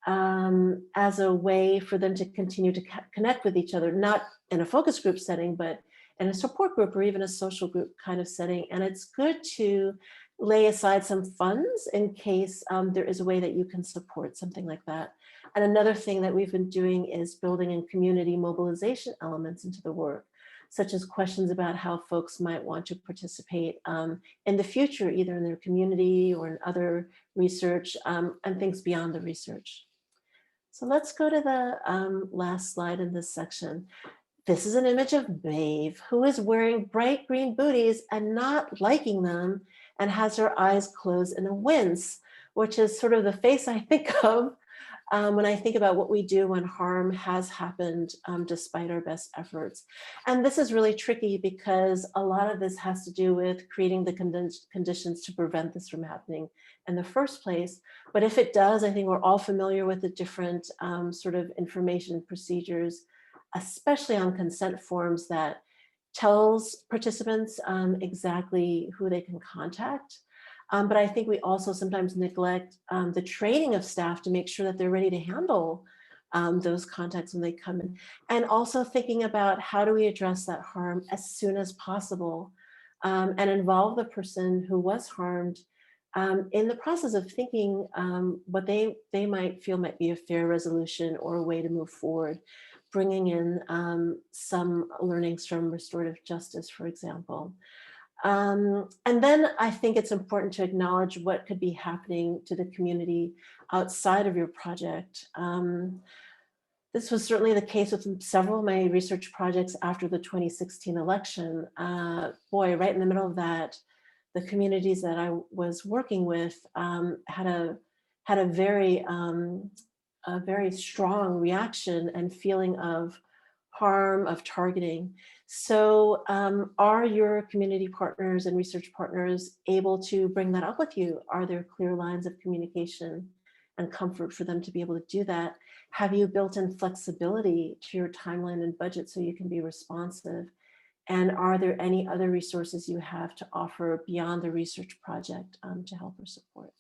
as a way for them to continue to connect with each other, not in a focus group setting, but in a support group or even a social group kind of setting. And it's good to lay aside some funds in case there is a way that you can support something like that. And another thing that we've been doing is building in community mobilization elements into the work, such as questions about how folks might want to participate in the future, either in their community or in other research and things beyond the research. So let's go to the last slide in this section. This is an image of Maeve, who is wearing bright green booties and not liking them, and has her eyes closed in a wince, which is sort of the face I think of when I think about what we do when harm has happened despite our best efforts. And this is really tricky because a lot of this has to do with creating the conditions to prevent this from happening in the first place. But if it does, I think we're all familiar with the different sort of information procedures, especially on consent forms, that tells participants exactly who they can contact. But I think we also sometimes neglect the training of staff to make sure that they're ready to handle those contacts when they come in. And also thinking about how do we address that harm as soon as possible and involve the person who was harmed in the process of thinking what they might feel might be a fair resolution or a way to move forward, bringing in some learnings from restorative justice, for example. And then I think it's important to acknowledge what could be happening to the community outside of your project. This was certainly the case with several of my research projects after the 2016 election. Boy, right in the middle of that, the communities that I was working with had a very strong reaction and feeling of harm, of targeting. So are your community partners and research partners able to bring that up with you? Are there clear lines of communication and comfort for them to be able to do that? Have you built in flexibility to your timeline and budget so you can be responsive? And are there any other resources you have to offer beyond the research project to help or support?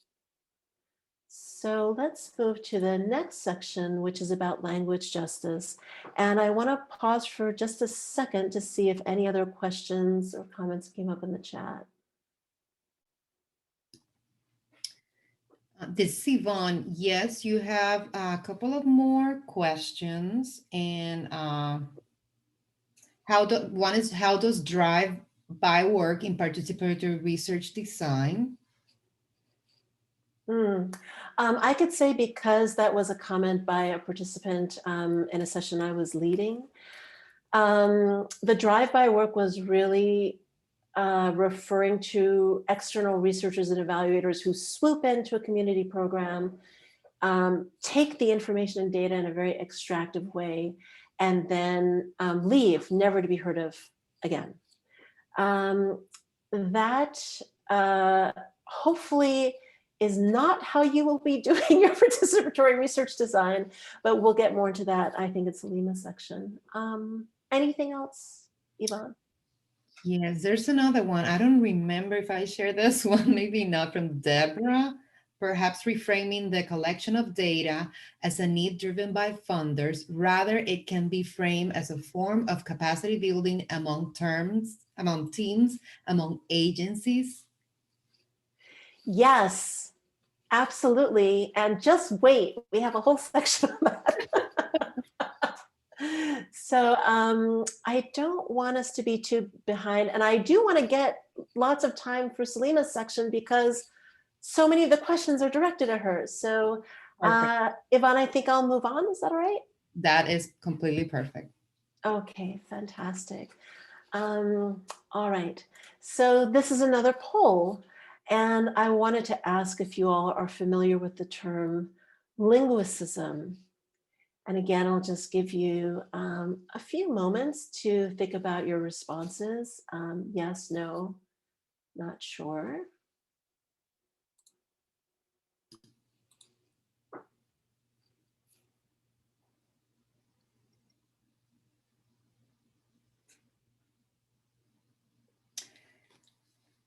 So let's move to the next section, which is about language justice. And I want to pause for just a second to see if any other questions or comments came up in the chat. This is Yvonne. Yes, you have a couple of more questions. And one is, how does drive-by work in participatory research design? I could say, because that was a comment by a participant in a session I was leading, the drive-by work was really referring to external researchers and evaluators who swoop into a community program, take the information and data in a very extractive way, and then leave, never to be heard of again. That hopefully is not how you will be doing your participatory research design, but we'll get more into that, I think, it's the Lima section. Anything else, Yvonne? Yes, there's another one. I don't remember if I shared this one, maybe not, from Deborah. Perhaps reframing the collection of data as a need driven by funders. Rather, it can be framed as a form of capacity building among teams, among agencies. Yes, absolutely. And just wait, we have a whole section on that. So I don't want us to be too behind. And I do want to get lots of time for Salima's section because so many of the questions are directed at her. So Perfect. Yvonne, I think I'll move on. Is that all right? That is completely perfect. Okay, fantastic. All right. So this is another poll. And I wanted to ask if you all are familiar with the term linguicism. And again, I'll just give you a few moments to think about your responses. Yes, no, not sure.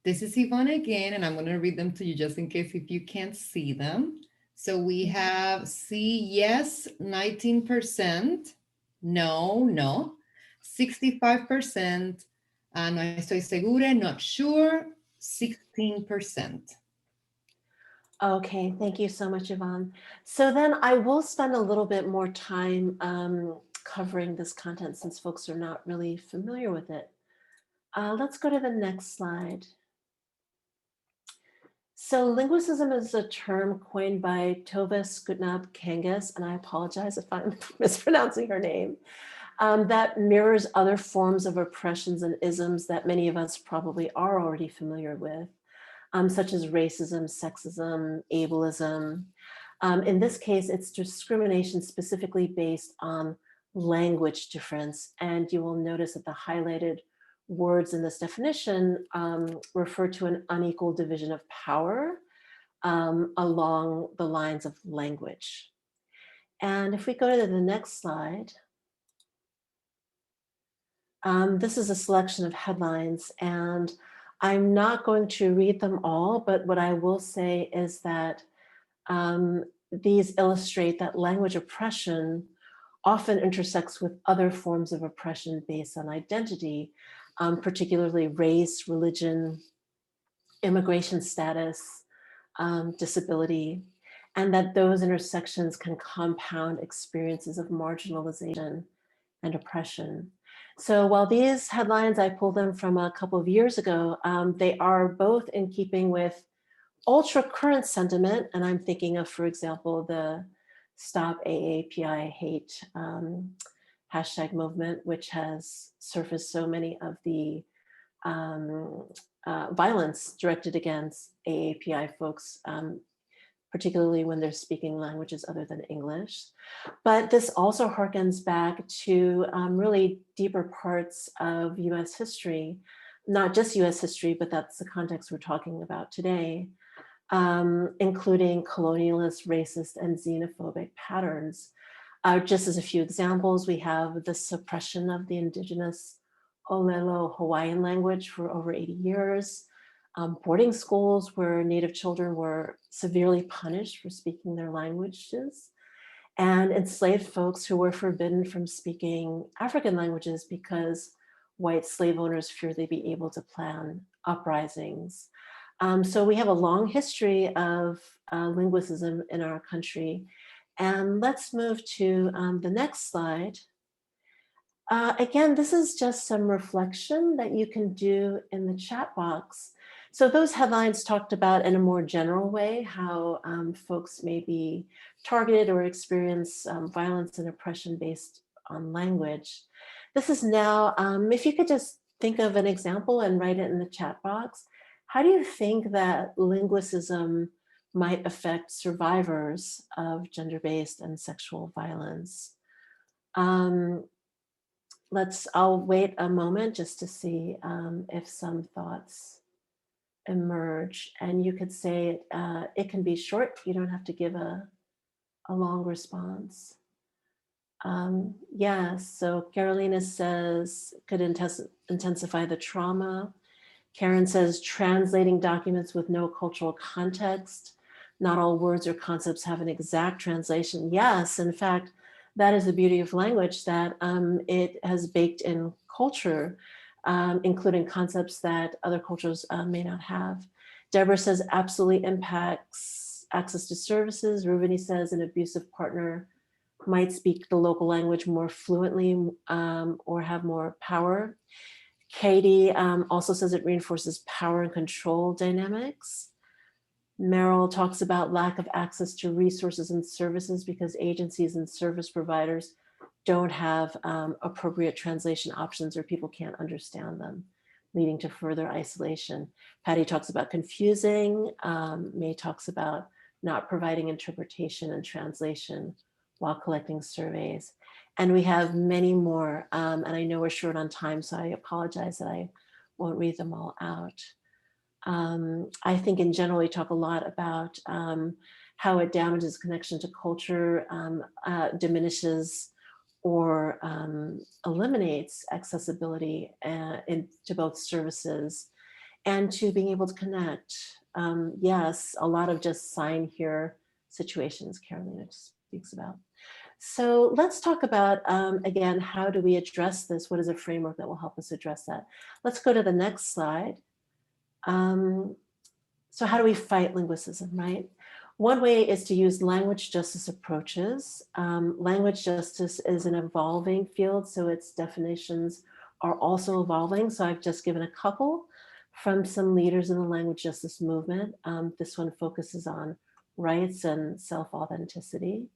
This is Yvonne again, and I'm going to read them to you just in case if you can't see them. So we have C, yes, 19%, no, no, 65%, no estoy segura, not sure, 16%. Okay, thank you so much, Yvonne. So then I will spend a little bit more time covering this content since folks are not really familiar with it. Let's go to the next slide. So linguicism is a term coined by Tova Skutnab Kangas, and I apologize if I'm mispronouncing her name, that mirrors other forms of oppressions and isms that many of us probably are already familiar with, such as racism, sexism, ableism. In this case, it's discrimination specifically based on language difference. And you will notice that the highlighted words in this definition refer to an unequal division of power along the lines of language. And if we go to the next slide, this is a selection of headlines, and I'm not going to read them all, but what I will say is that these illustrate that language oppression often intersects with other forms of oppression based on identity, particularly race, religion, immigration status, disability, and that those intersections can compound experiences of marginalization and oppression. So while these headlines, I pulled them from a couple of years ago, they are both in keeping with ultra current sentiment. And I'm thinking of, for example, the Stop AAPI Hate hashtag movement, which has surfaced so many of the violence directed against AAPI folks, particularly when they're speaking languages other than English. But this also harkens back to really deeper parts of US history, not just US history, but that's the context we're talking about today, including colonialist, racist, and xenophobic patterns. Just as a few examples, we have the suppression of the indigenous Olelo Hawaiian language for over 80 years, boarding schools where Native children were severely punished for speaking their languages, and enslaved folks who were forbidden from speaking African languages because white slave owners feared they'd be able to plan uprisings. So we have a long history of linguicism in our country. And let's move to the next slide. Again, this is just some reflection that you can do in the chat box. So those headlines talked about in a more general way how folks may be targeted or experience violence and oppression based on language. This is now, if you could just think of an example and write it in the chat box, how do you think that linguicism might affect survivors of gender-based and sexual violence? I'll wait a moment just to see if some thoughts emerge. And you could say it can be short. You don't have to give a long response. Yes, so Carolina says could intensify the trauma. Karen says translating documents with no cultural context. Not all words or concepts have an exact translation. Yes, in fact, that is the beauty of language, that it has baked in culture, including concepts that other cultures may not have. Deborah says absolutely impacts access to services. Rubini says an abusive partner might speak the local language more fluently or have more power. Katie also says it reinforces power and control dynamics. Meryl talks about lack of access to resources and services because agencies and service providers don't have appropriate translation options or people can't understand them, leading to further isolation. Patty talks about confusing. May talks about not providing interpretation and translation while collecting surveys. And we have many more. And I know we're short on time, so I apologize that I won't read them all out. I think in general, we talk a lot about how it damages connection to culture, diminishes or eliminates accessibility to both services and to being able to connect. Yes, a lot of just sign here situations Carolina speaks about. So let's talk about, again, how do we address this? What is a framework that will help us address that? Let's go to the next slide. So how do we fight linguicism, right? One way is to use language justice approaches. Language justice is an evolving field, so its definitions are also evolving. So I've just given a couple from some leaders in the language justice movement. This one focuses on rights and self-authenticity.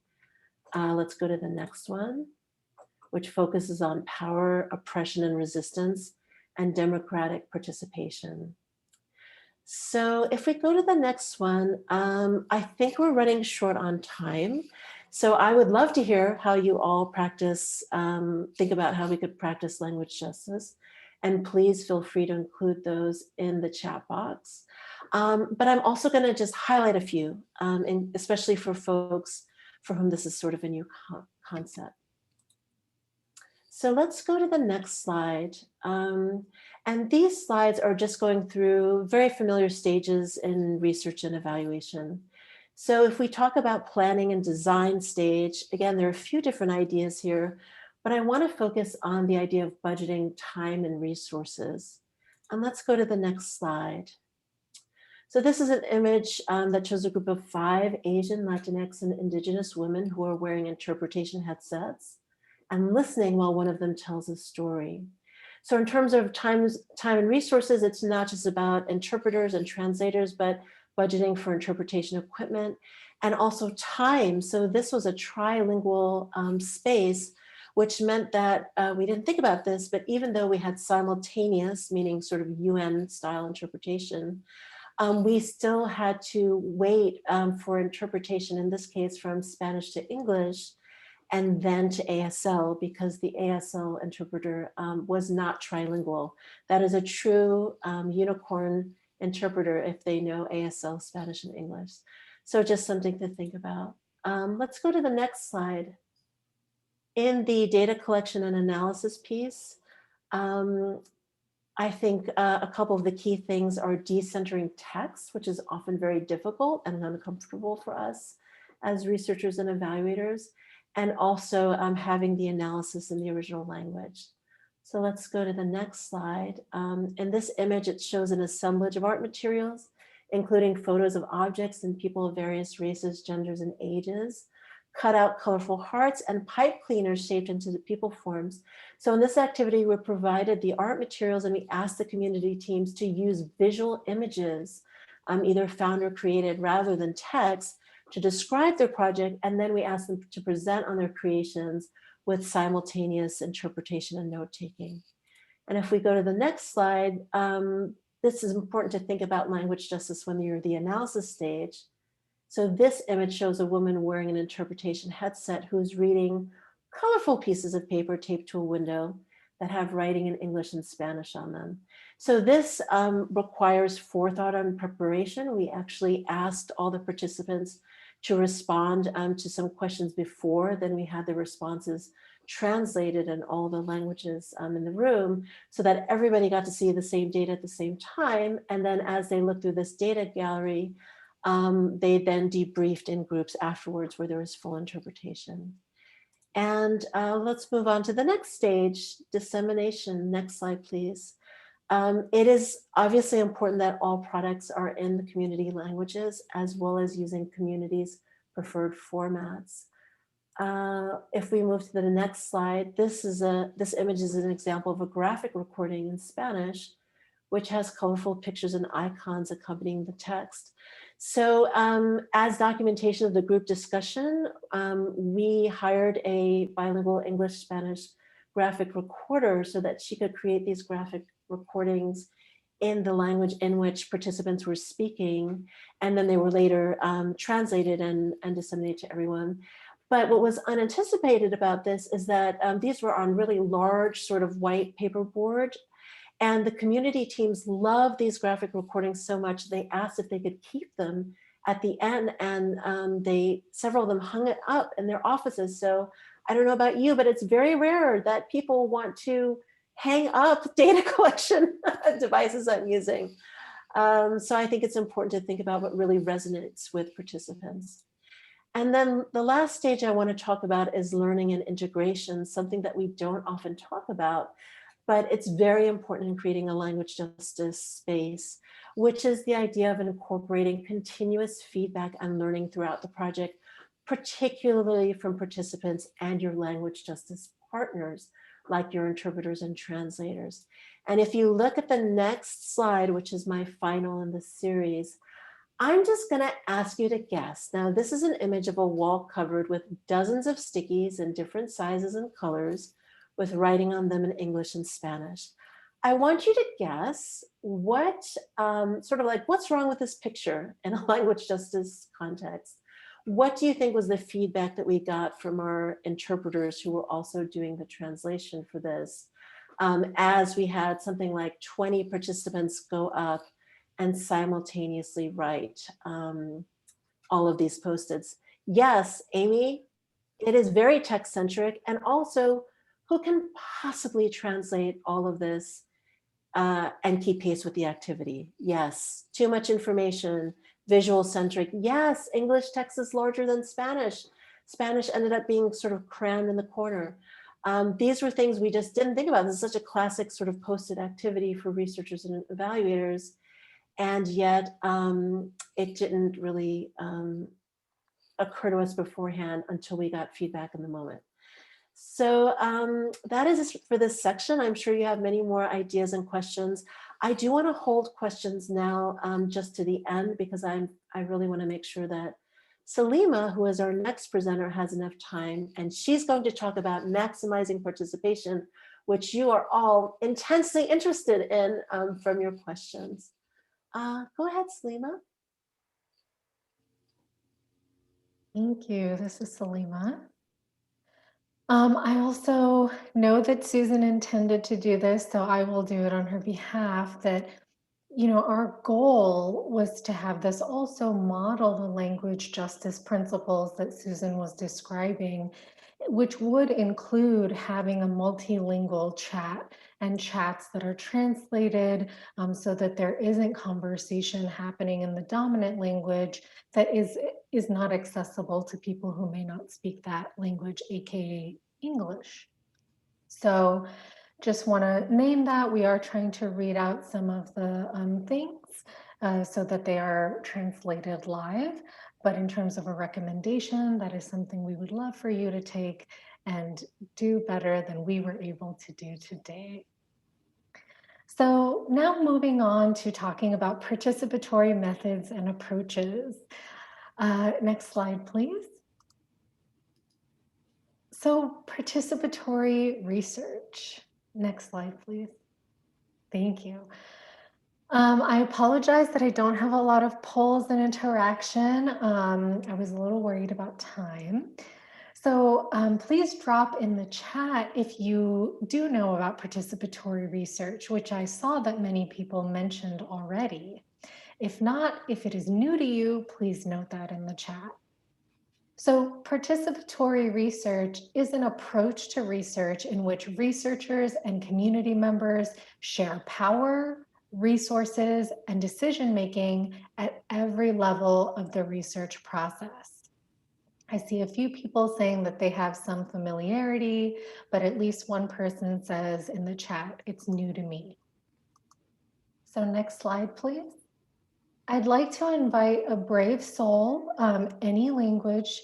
Let's go to the next one, which focuses on power, oppression, and resistance, and democratic participation. So if we go to the next one, I think we're running short on time. So I would love to hear how you all practice, think about how we could practice language justice. And please feel free to include those in the chat box. But I'm also going to just highlight a few, and especially for folks for whom this is sort of a new concept. So let's go to the next slide. And these slides are just going through very familiar stages in research and evaluation. So if we talk about planning and design stage, again, there are a few different ideas here, but I want to focus on the idea of budgeting time and resources. And let's go to the next slide. So this is an image that shows a group of 5 Asian, Latinx, and Indigenous women who are wearing interpretation headsets and listening while one of them tells a story. So in terms of time and resources, it's not just about interpreters and translators, but budgeting for interpretation equipment and also time. So this was a trilingual space, which meant that we didn't think about this, but even though we had simultaneous, meaning sort of UN style interpretation, we still had to wait for interpretation, in this case, from Spanish to English, and then to ASL, because the ASL interpreter was not trilingual. That is a true unicorn interpreter if they know ASL, Spanish, and English. So just something to think about. Let's go to the next slide. In the data collection and analysis piece, I think a couple of the key things are decentering text, which is often very difficult and uncomfortable for us as researchers and evaluators, and also having the analysis in the original language. So let's go to the next slide. In this image, it shows an assemblage of art materials, including photos of objects and people of various races, genders, and ages, cut out colorful hearts and pipe cleaners shaped into the people forms. So in this activity, we provided the art materials and we asked the community teams to use visual images, either found or created rather than text, to describe their project, and then we asked them to present on their creations with simultaneous interpretation and note-taking. And if we go to the next slide, this is important to think about language justice when you're the analysis stage. So this image shows a woman wearing an interpretation headset who's reading colorful pieces of paper taped to a window that have writing in English and Spanish on them. So this requires forethought and preparation. We actually asked all the participants to respond to some questions before. Then we had the responses translated in all the languages in the room so that everybody got to see the same data at the same time. And then as they looked through this data gallery, they then debriefed in groups afterwards where there was full interpretation. And let's move on to the next stage, dissemination. Next slide, please. It is obviously important that all products are in the community languages as well as using communities' preferred formats. If we move to the next slide, this image is an example of a graphic recording in Spanish, which has colorful pictures and icons accompanying the text. So as documentation of the group discussion, we hired a bilingual English-Spanish graphic recorder so that she could create these graphic recordings in the language in which participants were speaking, and then they were later translated and disseminated to everyone. But what was unanticipated about this is that these were on really large sort of white paperboard, and the community teams loved these graphic recordings so much, they asked if they could keep them at the end, and several of them hung it up in their offices. So I don't know about you, but it's very rare that people want to hang up data collection devices I'm using. So I think it's important to think about what really resonates with participants. And then the last stage I want to talk about is learning and integration, something that we don't often talk about, but it's very important in creating a language justice space, which is the idea of incorporating continuous feedback and learning throughout the project, particularly from participants and your language justice partners, like your interpreters and translators. And if you look at the next slide, which is my final in the series, I'm just gonna ask you to guess. Now, this is an image of a wall covered with dozens of stickies in different sizes and colors with writing on them in English and Spanish. I want you to guess what, sort of like, what's wrong with this picture in a language justice context? What do you think was the feedback that we got from our interpreters who were also doing the translation for this? As we had something like 20 participants go up and simultaneously write all of these post-its. Yes, Amy, it is very text-centric, and also who can possibly translate all of this and keep pace with the activity? Yes, too much information, visual-centric. Yes, English text is larger than Spanish. Spanish ended up being sort of crammed in the corner. These were things we just didn't think about. This is such a classic sort of post-it activity for researchers and evaluators. And yet it didn't really occur to us beforehand until we got feedback in the moment. So that is for this section. I'm sure you have many more ideas and questions. I do want to hold questions now just to the end, because I really want to make sure that Salima, who is our next presenter, has enough time, and she's going to talk about maximizing participation, which you are all intensely interested in from your questions. Go ahead, Salima. Thank you. This is Salima. I also know that Susan intended to do this, so I will do it on her behalf. That, our goal was to have this also model the language justice principles that Susan was describing, which would include having a multilingual chat and chats that are translated so that there isn't conversation happening in the dominant language that is not accessible to people who may not speak that language, aka English. So just want to name that. We are trying to read out some of the things so that they are translated live. But in terms of a recommendation, that is something we would love for you to take and do better than we were able to do today. So now moving on to talking about participatory methods and approaches. Next slide, please. So participatory research. Next slide, please. Thank you. I apologize that I don't have a lot of polls and interaction. I was a little worried about time. So please drop in the chat if you do know about participatory research, which I saw that many people mentioned already. If not, if it is new to you, please note that in the chat. So participatory research is an approach to research in which researchers and community members share power, resources, and decision-making at every level of the research process. I see a few people saying that they have some familiarity, but at least one person says in the chat, it's new to me. So next slide, please. I'd like to invite a brave soul, any language.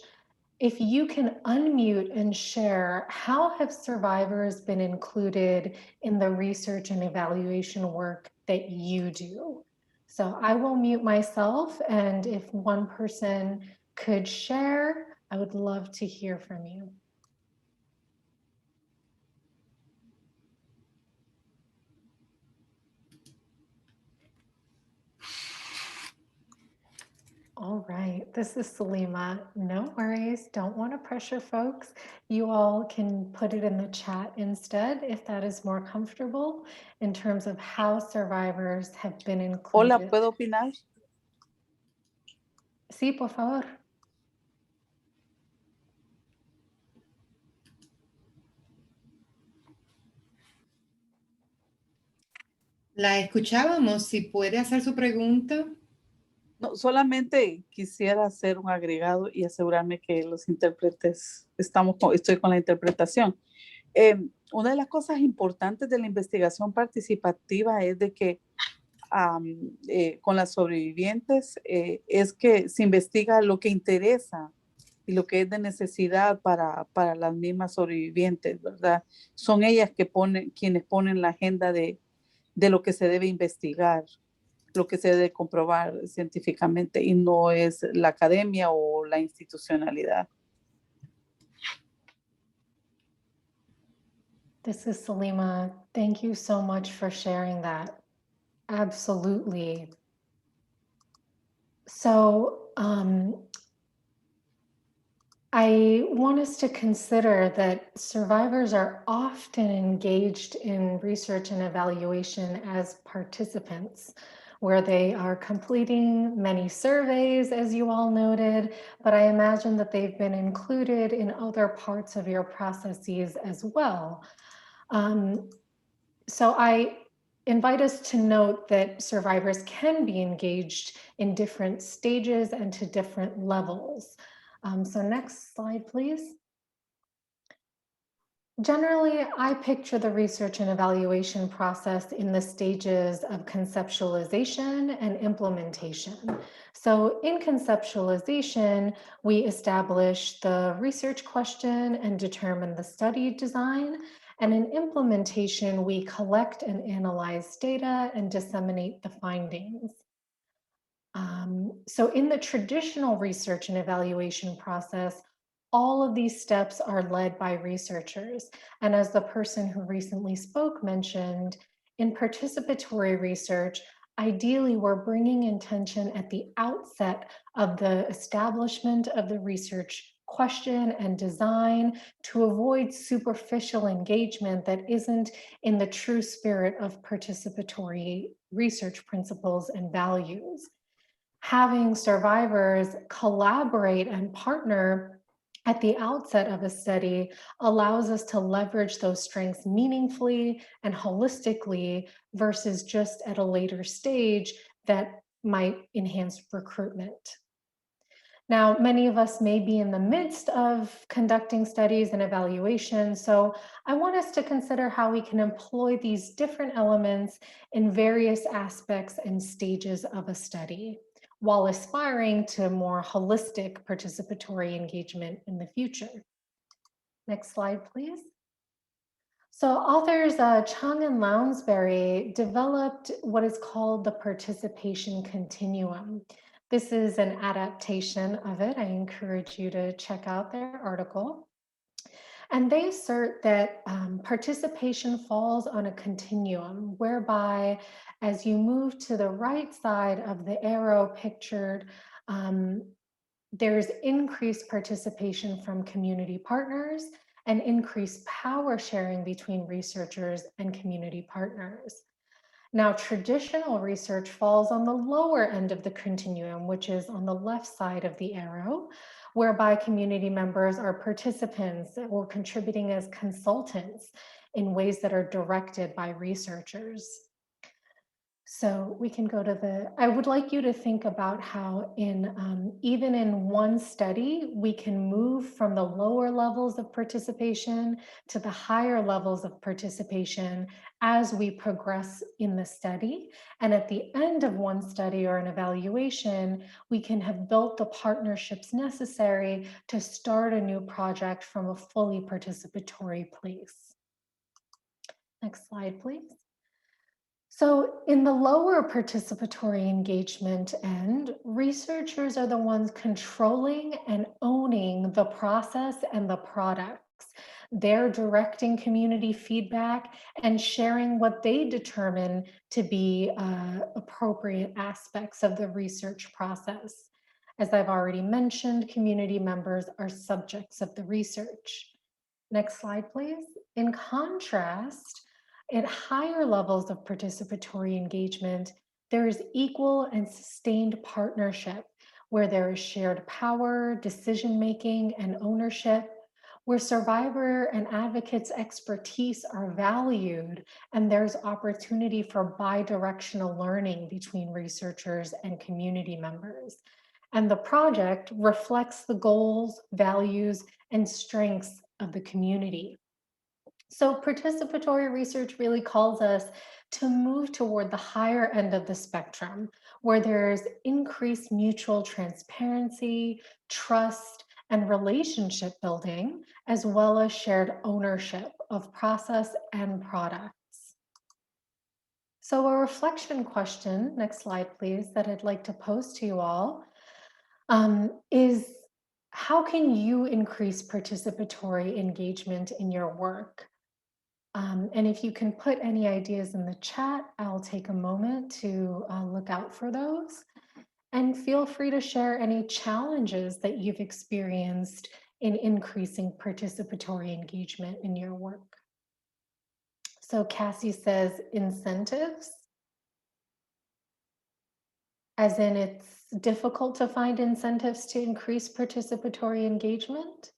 If you can unmute and share, how have survivors been included in the research and evaluation work that you do? So I will mute myself, and if one person could share, I would love to hear from you. All right, this is Salima. No worries, don't want to pressure folks. You all can put it in the chat instead if that is more comfortable in terms of how survivors have been Hola, included. ¿puedo opinar? Sí, por favor. La escuchábamos, si puede hacer su pregunta. No, solamente quisiera hacer un agregado y asegurarme que los intérpretes estoy con la interpretación. Una de las cosas importantes de la investigación participativa es de que con las sobrevivientes es que se investiga lo que interesa y lo que es de necesidad para las mismas sobrevivientes, ¿verdad? Son ellas quienes ponen la agenda de lo que se debe investigar, lo que se debe comprobar científicamente, y no es la academia o la institucionalidad. This is Salima. Thank you so much for sharing that. Absolutely. So I want us to consider that survivors are often engaged in research and evaluation as participants, where they are completing many surveys, as you all noted, but I imagine that they've been included in other parts of your processes as well. So I invite us to note that survivors can be engaged in different stages and to different levels. So next slide, please. Generally, I picture the research and evaluation process in the stages of conceptualization and implementation. So in conceptualization, we establish the research question and determine the study design. And in implementation, we collect and analyze data and disseminate the findings. So in the traditional research and evaluation process, all of these steps are led by researchers. And as the person who recently spoke mentioned, in participatory research, ideally we're bringing intention at the outset of the establishment of the research question and design to avoid superficial engagement that isn't in the true spirit of participatory research principles and values. Having survivors collaborate and partner at the outset of a study allows us to leverage those strengths meaningfully and holistically versus just at a later stage that might enhance recruitment. Now, many of us may be in the midst of conducting studies and evaluations, so I want us to consider how we can employ these different elements in various aspects and stages of a study, while aspiring to more holistic participatory engagement in the future. Next slide, please. So authors Chung and Lounsbury developed what is called the participation continuum. This is an adaptation of it. I encourage you to check out their article. And they assert that participation falls on a continuum whereby as you move to the right side of the arrow pictured, there's increased participation from community partners and increased power sharing between researchers and community partners. Now, traditional research falls on the lower end of the continuum, which is on the left side of the arrow, whereby community members are participants or contributing as consultants in ways that are directed by researchers. So we can go to I would like you to think about how even in one study, we can move from the lower levels of participation to the higher levels of participation as we progress in the study. And at the end of one study or an evaluation, we can have built the partnerships necessary to start a new project from a fully participatory place. Next slide, please. So in the lower participatory engagement end, researchers are the ones controlling and owning the process and the products. They're directing community feedback and sharing what they determine to be appropriate aspects of the research process. As I've already mentioned, community members are subjects of the research. Next slide, please. In contrast, at higher levels of participatory engagement, there is equal and sustained partnership where there is shared power, decision-making, and ownership, where survivor and advocates' expertise are valued, and there's opportunity for bi-directional learning between researchers and community members. And the project reflects the goals, values, and strengths of the community. So participatory research really calls us to move toward the higher end of the spectrum, where there's increased mutual transparency, trust, and relationship building, as well as shared ownership of process and products. So a reflection question, next slide please, that I'd like to pose to you all is, how can you increase participatory engagement in your work? And if you can put any ideas in the chat, I'll take a moment to look out for those. And feel free to share any challenges that you've experienced in increasing participatory engagement in your work. So Cassie says incentives, as in it's difficult to find incentives to increase participatory engagement.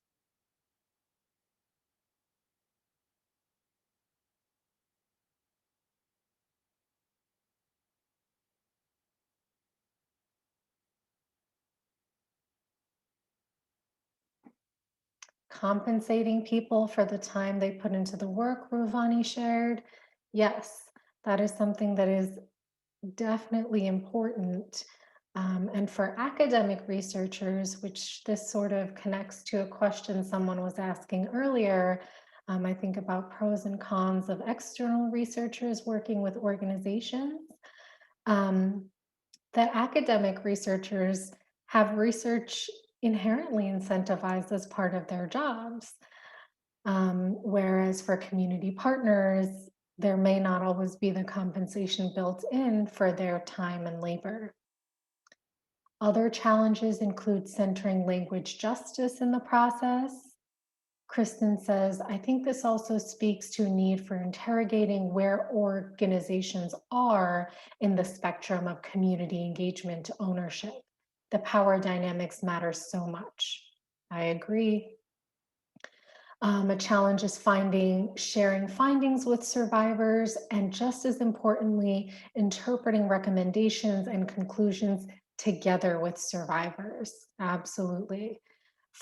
Compensating people for the time they put into the work, Ruvani shared. Yes, that is something that is definitely important. And for academic researchers, which this sort of connects to a question someone was asking earlier, I think about pros and cons of external researchers working with organizations. That academic researchers have research inherently incentivized as part of their jobs. Whereas for community partners, there may not always be the compensation built in for their time and labor. Other challenges include centering language justice in the process. Kristen says, I think this also speaks to a need for interrogating where organizations are in the spectrum of community engagement to ownership. The power dynamics matter so much. I agree. A challenge is sharing findings with survivors, and just as importantly, interpreting recommendations and conclusions together with survivors. Absolutely.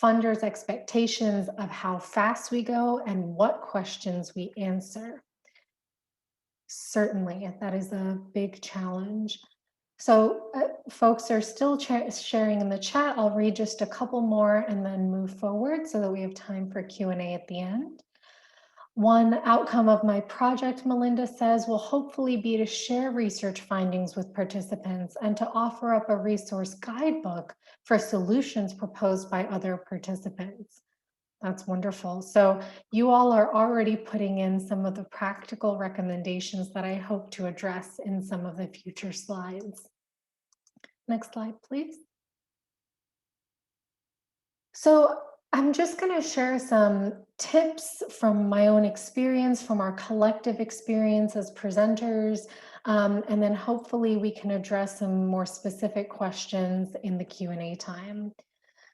Funders' expectations of how fast we go and what questions we answer. Certainly, that is a big challenge. So folks are still sharing in the chat. I'll read just a couple more and then move forward so that we have time for Q&A at the end. One outcome of my project, Melinda says, will hopefully be to share research findings with participants and to offer up a resource guidebook for solutions proposed by other participants. That's wonderful. So you all are already putting in some of the practical recommendations that I hope to address in some of the future slides. Next slide, please. So I'm just going to share some tips from my own experience, from our collective experience as presenters, And then hopefully we can address some more specific questions in the Q&A time.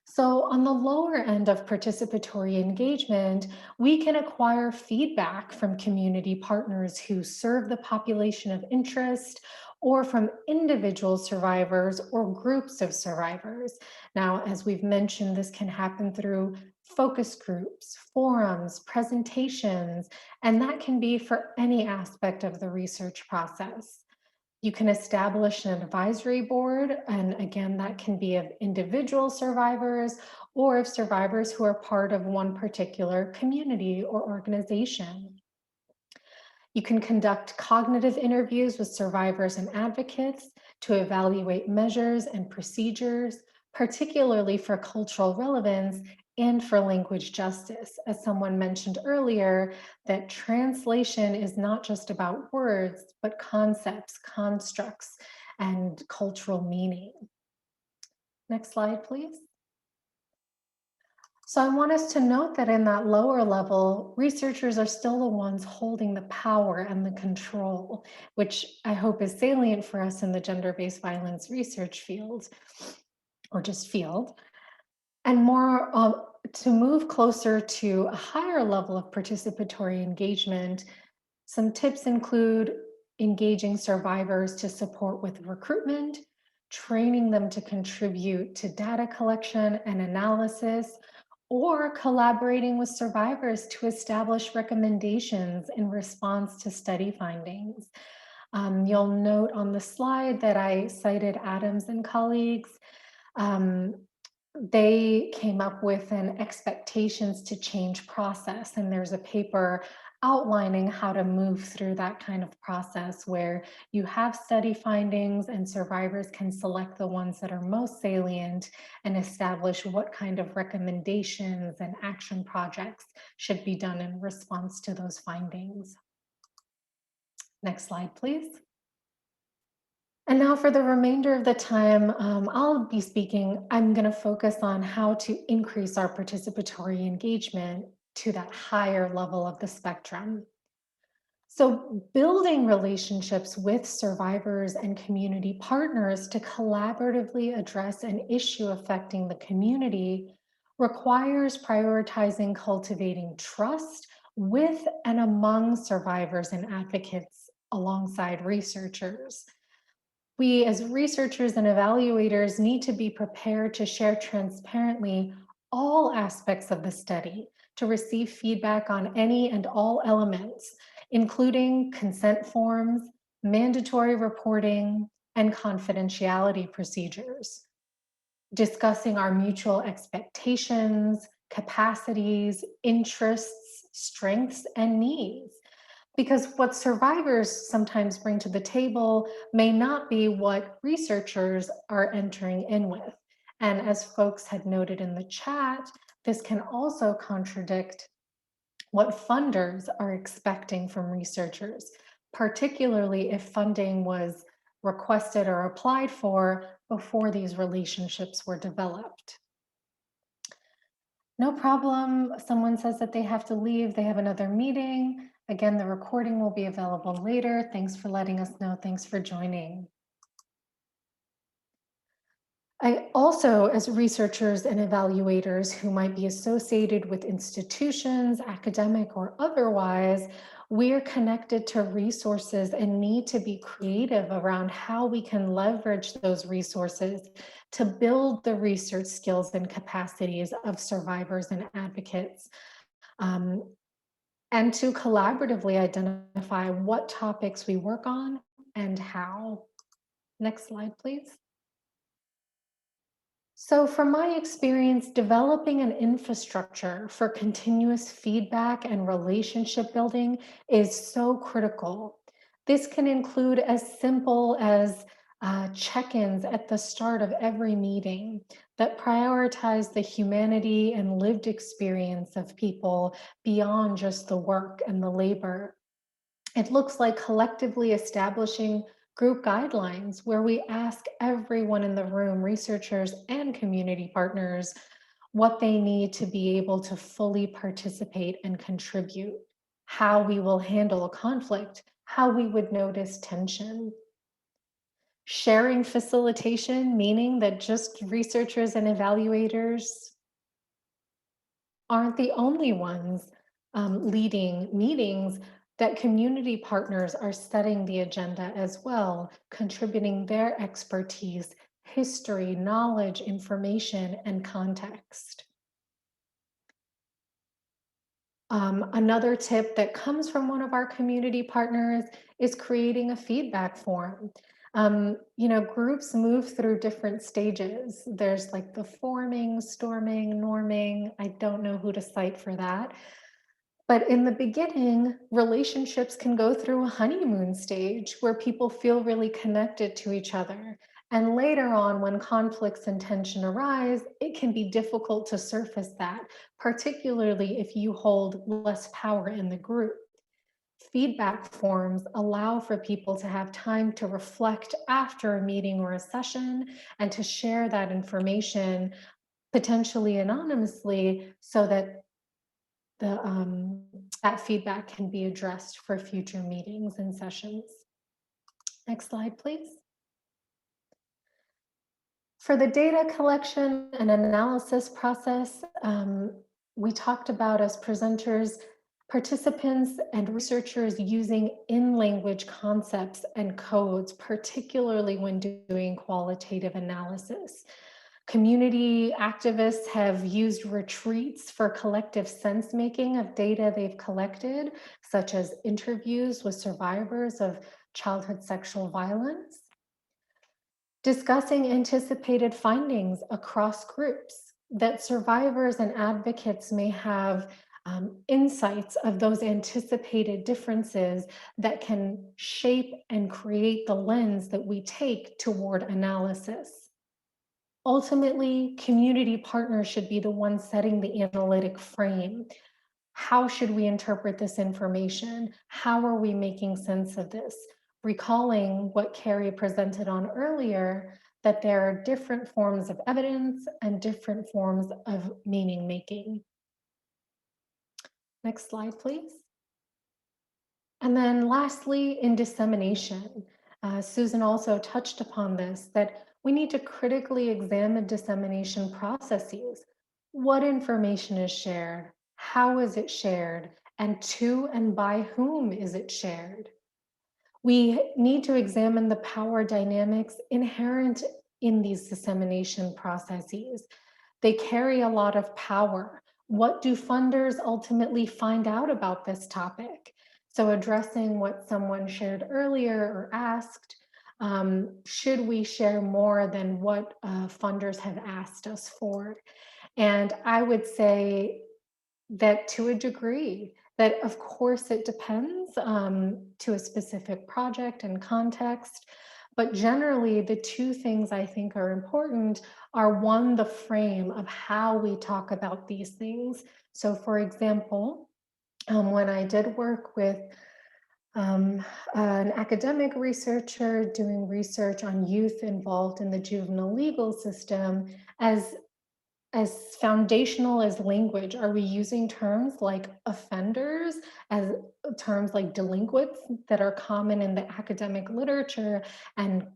So on the lower end of participatory engagement, we can acquire feedback from community partners who serve the population of interest, or from individual survivors or groups of survivors. Now, as we've mentioned, this can happen through focus groups, forums, presentations, and that can be for any aspect of the research process. You can establish an advisory board, and again, that can be of individual survivors or of survivors who are part of one particular community or organization. You can conduct cognitive interviews with survivors and advocates to evaluate measures and procedures, particularly for cultural relevance and for language justice. As someone mentioned earlier, that translation is not just about words, but concepts, constructs, and cultural meaning. Next slide, please. So I want us to note that in that lower level, researchers are still the ones holding the power and the control, which I hope is salient for us in the gender-based violence research field, or just field. And more to move closer to a higher level of participatory engagement, some tips include engaging survivors to support with recruitment, training them to contribute to data collection and analysis, or collaborating with survivors to establish recommendations in response to study findings. You'll note on the slide that I cited Adams and colleagues. They came up with an expectations to change process, and there's a paper outlining how to move through that kind of process where you have study findings and survivors can select the ones that are most salient and establish what kind of recommendations and action projects should be done in response to those findings. Next slide, please. And now for the remainder of the time, I'll be speaking, I'm going to focus on how to increase our participatory engagement to that higher level of the spectrum. So building relationships with survivors and community partners to collaboratively address an issue affecting the community requires prioritizing cultivating trust with and among survivors and advocates alongside researchers. We, as researchers and evaluators, need to be prepared to share transparently all aspects of the study, to receive feedback on any and all elements, including consent forms, mandatory reporting, and confidentiality procedures. Discussing our mutual expectations, capacities, interests, strengths, and needs. Because what survivors sometimes bring to the table may not be what researchers are entering in with. And as folks had noted in the chat, this can also contradict what funders are expecting from researchers, particularly if funding was requested or applied for before these relationships were developed. No problem. Someone says that they have to leave. They have another meeting. Again, the recording will be available later. Thanks for letting us know. Thanks for joining. I also, as researchers and evaluators who might be associated with institutions, academic or otherwise, we're connected to resources and need to be creative around how we can leverage those resources to build the research skills and capacities of survivors and advocates, and to collaboratively identify what topics we work on and how. Next slide, please. So from my experience, developing an infrastructure for continuous feedback and relationship building is so critical. This can include as simple as check-ins at the start of every meeting that prioritize the humanity and lived experience of people beyond just the work and the labor. It looks like collectively establishing group guidelines where we ask everyone in the room, researchers and community partners, what they need to be able to fully participate and contribute, how we will handle conflict, how we would notice tension. Sharing facilitation, meaning that just researchers and evaluators aren't the only ones leading meetings, that community partners are setting the agenda as well, contributing their expertise, history, knowledge, information, and context. Another tip that comes from one of our community partners is creating a feedback form. Groups move through different stages. There's like the forming, storming, norming. I don't know who to cite for that. But in the beginning, relationships can go through a honeymoon stage where people feel really connected to each other. And later on, when conflicts and tension arise, it can be difficult to surface that, particularly if you hold less power in the group. Feedback forms allow for people to have time to reflect after a meeting or a session and to share that information, potentially anonymously, so that that feedback can be addressed for future meetings and sessions. Next slide, please. For the data collection and analysis process, we talked about as presenters, participants and researchers using in-language concepts and codes, particularly when doing qualitative analysis. Community activists have used retreats for collective sense making of data they've collected, such as interviews with survivors of childhood sexual violence. Discussing anticipated findings across groups, that survivors and advocates may have insights of those anticipated differences that can shape and create the lens that we take toward analysis. Ultimately, community partners should be the ones setting the analytic frame. How should we interpret this information? How are we making sense of this? Recalling what Carrie presented on earlier, that there are different forms of evidence and different forms of meaning making. Next slide, please. And then lastly, in dissemination, Susan also touched upon this, that we need to critically examine dissemination processes. What information is shared? How is it shared? And to and by whom is it shared? We need to examine the power dynamics inherent in these dissemination processes. They carry a lot of power. What do funders ultimately find out about this topic? So addressing what someone shared earlier or asked, should we share more than what funders have asked us for? And I would say that to a degree, that of course it depends to a specific project and context, but generally the two things I think are important are, one, the frame of how we talk about these things. So for example, when I did work with an academic researcher doing research on youth involved in the juvenile legal system, as foundational as language, are we using terms like offenders as terms like delinquents that are common in the academic literature and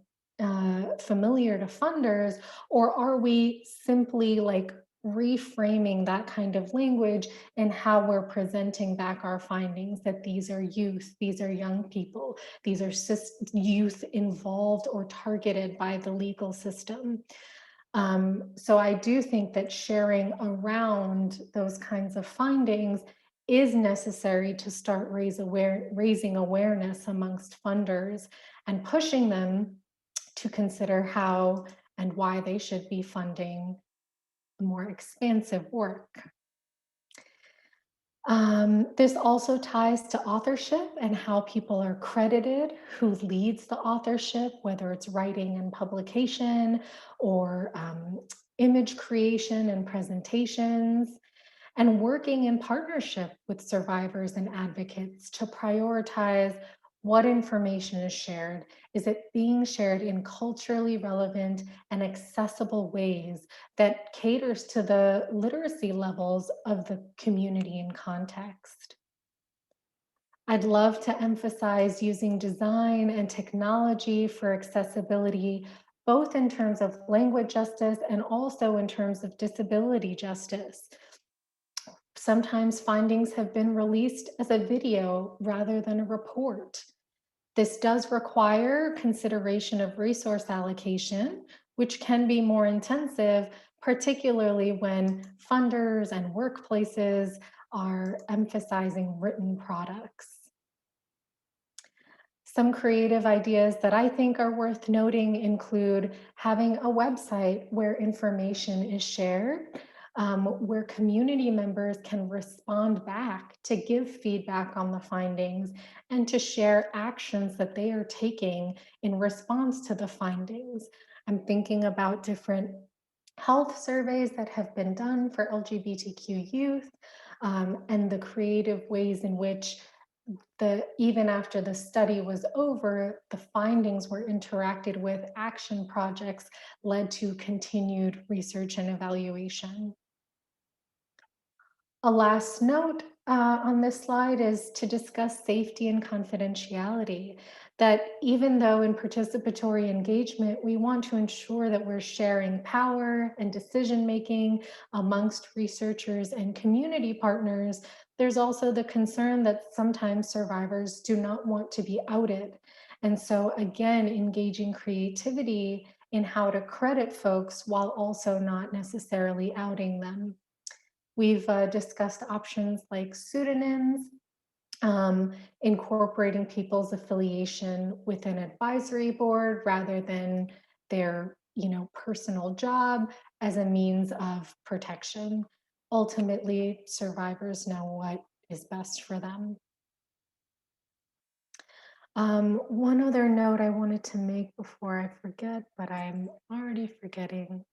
familiar to funders, or are we simply like reframing that kind of language in how we're presenting back our findings, that these are youth, these are young people, these are youth involved or targeted by the legal system. So I do think that sharing around those kinds of findings is necessary to start raising awareness amongst funders and pushing them to consider how and why they should be funding more expansive work. This also ties to authorship and how people are credited, who leads the authorship, whether it's writing and publication or image creation and presentations, and working in partnership with survivors and advocates to prioritize what information is shared. Is it being shared in culturally relevant and accessible ways that caters to the literacy levels of the community and context? I'd love to emphasize using design and technology for accessibility, both in terms of language justice and also in terms of disability justice. Sometimes findings have been released as a video rather than a report. This does require consideration of resource allocation, which can be more intensive, particularly when funders and workplaces are emphasizing written products. Some creative ideas that I think are worth noting include having a website where information is shared, where community members can respond back to give feedback on the findings and to share actions that they are taking in response to the findings. I'm thinking about different health surveys that have been done for LGBTQ youth, and the creative ways in which even after the study was over, the findings were interacted with, action projects led to continued research and evaluation. A last note on this slide is to discuss safety and confidentiality, that even though in participatory engagement, we want to ensure that we're sharing power and decision-making amongst researchers and community partners, there's also the concern that sometimes survivors do not want to be outed. And so again, engaging creativity in how to credit folks while also not necessarily outing them. We've discussed options like pseudonyms, incorporating people's affiliation with an advisory board rather than their personal job as a means of protection. Ultimately, survivors know what is best for them. One other note I wanted to make before I forget, but I'm already forgetting,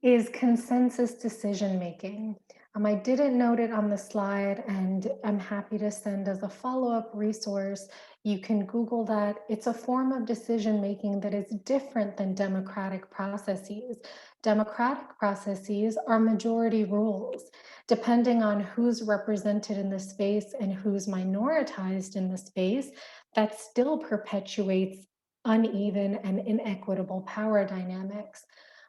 is consensus decision-making. I didn't note it on the slide, and I'm happy to send as a follow-up resource. You can Google that. It's a form of decision-making that is different than democratic processes. Democratic processes are majority rules. Depending on who's represented in the space and who's minoritized in the space, that still perpetuates uneven and inequitable power dynamics.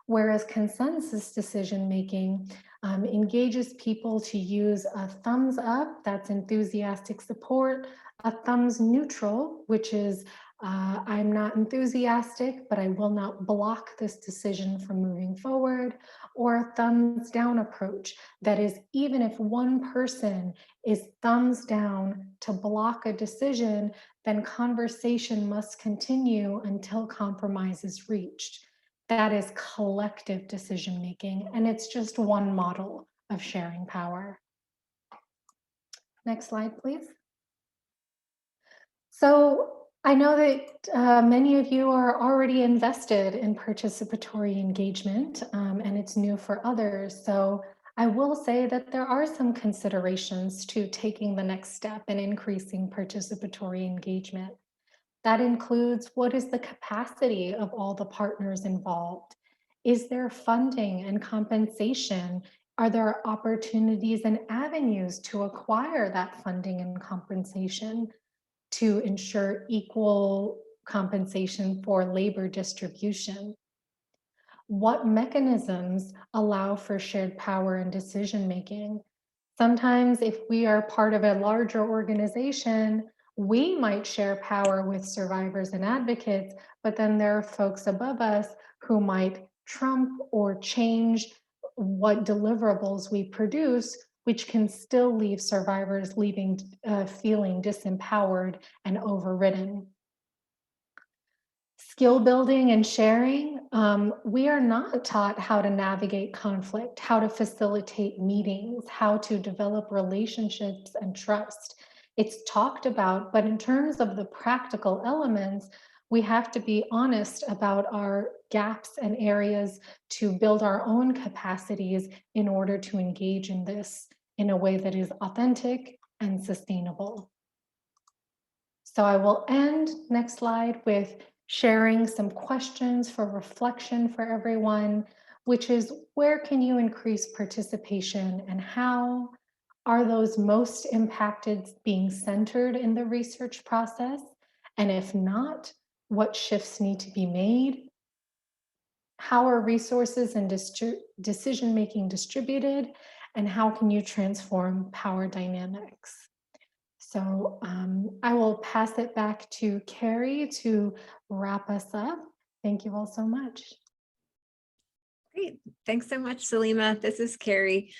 Whereas consensus decision-making engages people to use a thumbs up, that's enthusiastic support, a thumbs neutral, which is I'm not enthusiastic, but I will not block this decision from moving forward, or a thumbs down approach, that is, even if one person is thumbs down to block a decision, then conversation must continue until compromise is reached. That is collective decision-making, and it's just one model of sharing power. Next slide, please. So I know that many of you are already invested in participatory engagement, and it's new for others. So I will say that there are some considerations to taking the next step in increasing participatory engagement. That includes, what is the capacity of all the partners involved? Is there funding and compensation? Are there opportunities and avenues to acquire that funding and compensation to ensure equal compensation for labor distribution? What mechanisms allow for shared power and decision-making? Sometimes if we are part of a larger organization, we might share power with survivors and advocates, but then there are folks above us who might trump or change what deliverables we produce, which can still leave survivors feeling disempowered and overridden. Skill building and sharing, we are not taught how to navigate conflict, how to facilitate meetings, how to develop relationships and trust. It's talked about, but in terms of the practical elements, we have to be honest about our gaps and areas to build our own capacities in order to engage in this in a way that is authentic and sustainable. So I will end, next slide, with sharing some questions for reflection for everyone, which is, where can you increase participation and how? Are those most impacted being centered in the research process? And if not, what shifts need to be made? How are resources and decision-making distributed? And how can you transform power dynamics? So I will pass it back to Carrie to wrap us up. Thank you all so much. Great. Thanks so much, Salima. This is Carrie.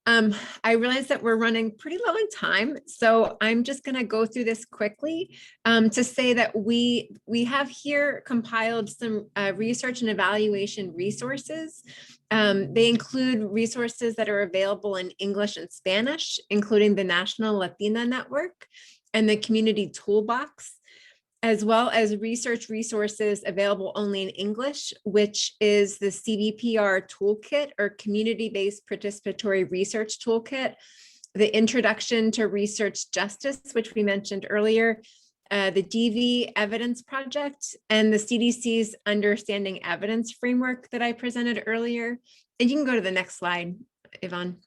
I realize that we're running pretty low on time, so I'm just going to go through this quickly to say that we have here compiled some research and evaluation resources. They include resources that are available in English and Spanish, including the National Latina Network and the Community Toolbox, as well as research resources available only in English, which is the CBPR Toolkit, or Community-Based Participatory Research Toolkit, the Introduction to Research Justice, which we mentioned earlier, the DV Evidence Project, and the CDC's Understanding Evidence Framework that I presented earlier. And you can go to the next slide, Yvonne.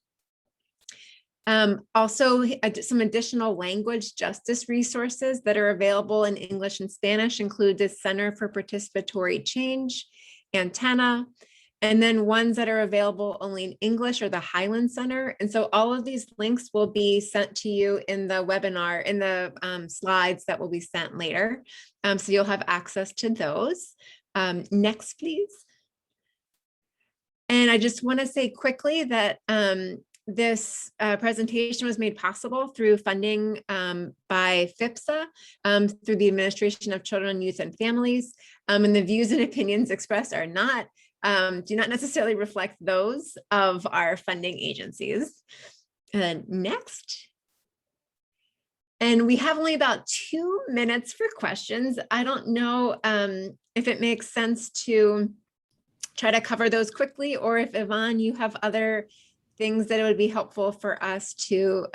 Also, some additional language justice resources that are available in English and Spanish include the Center for Participatory Change, Antenna, and then ones that are available only in English are the Highland Center. And so all of these links will be sent to you in the webinar, in the slides that will be sent later. So you'll have access to those. Next, please. And I just want to say quickly that this presentation was made possible through funding by FIPSA through the Administration of Children, Youth, and Families. And the views and opinions expressed are not, do not necessarily reflect those of our funding agencies. Next. And we have only about 2 minutes for questions. I don't know if it makes sense to try to cover those quickly, or if Yvonne, you have other things that it would be helpful for us to,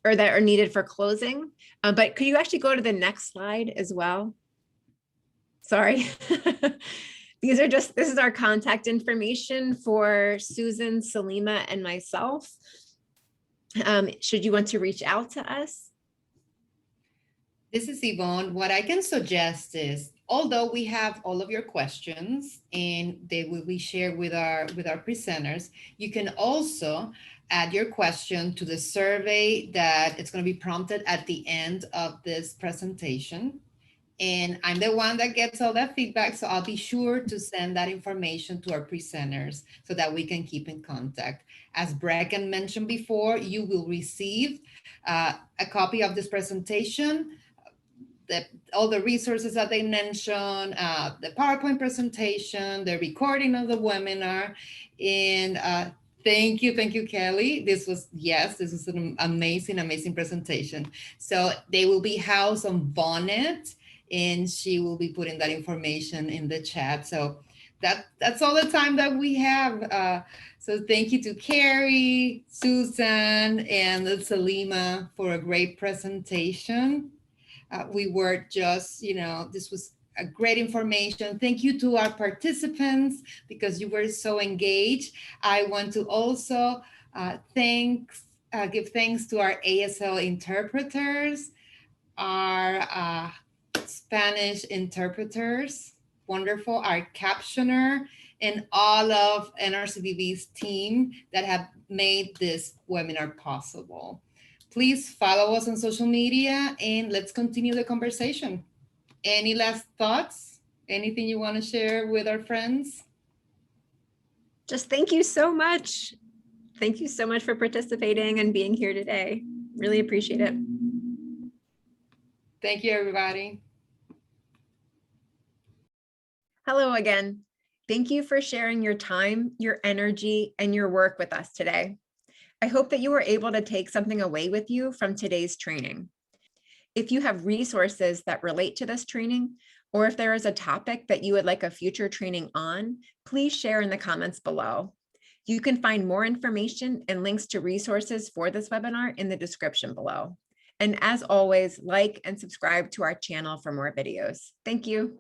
or that are needed for closing. But could you actually go to the next slide as well? Sorry. These are just, this is our contact information for Susan, Salima, and myself. Should you want to reach out to us? This is Yvonne. What I can suggest is, although we have all of your questions and they will be shared with our presenters, you can also add your question to the survey that it's going to be prompted at the end of this presentation. And I'm the one that gets all that feedback, so I'll be sure to send that information to our presenters so that we can keep in contact. As Brecken mentioned before, you will receive a copy of this presentation, all the resources that they mentioned, the PowerPoint presentation, the recording of the webinar, and thank you, Kelly. This was an amazing presentation. So they will be housed on Bonnet, and she will be putting that information in the chat. So that's all the time that we have. So thank you to Carrie, Susan, and Salima for a great presentation. We were just, this was a great information. Thank you to our participants because you were so engaged. I want to also give thanks to our ASL interpreters, our Spanish interpreters, wonderful, our captioner, and all of NRCDV's team that have made this webinar possible. Please follow us on social media and let's continue the conversation. Any last thoughts? Anything you want to share with our friends? Just thank you so much. Thank you so much for participating and being here today. Really appreciate it. Thank you, everybody. Hello again. Thank you for sharing your time, your energy, and your work with us today. I hope that you were able to take something away with you from today's training. If you have resources that relate to this training, or if there is a topic that you would like a future training on, please share in the comments below. You can find more information and links to resources for this webinar in the description below. And as always, like and subscribe to our channel for more videos. Thank you.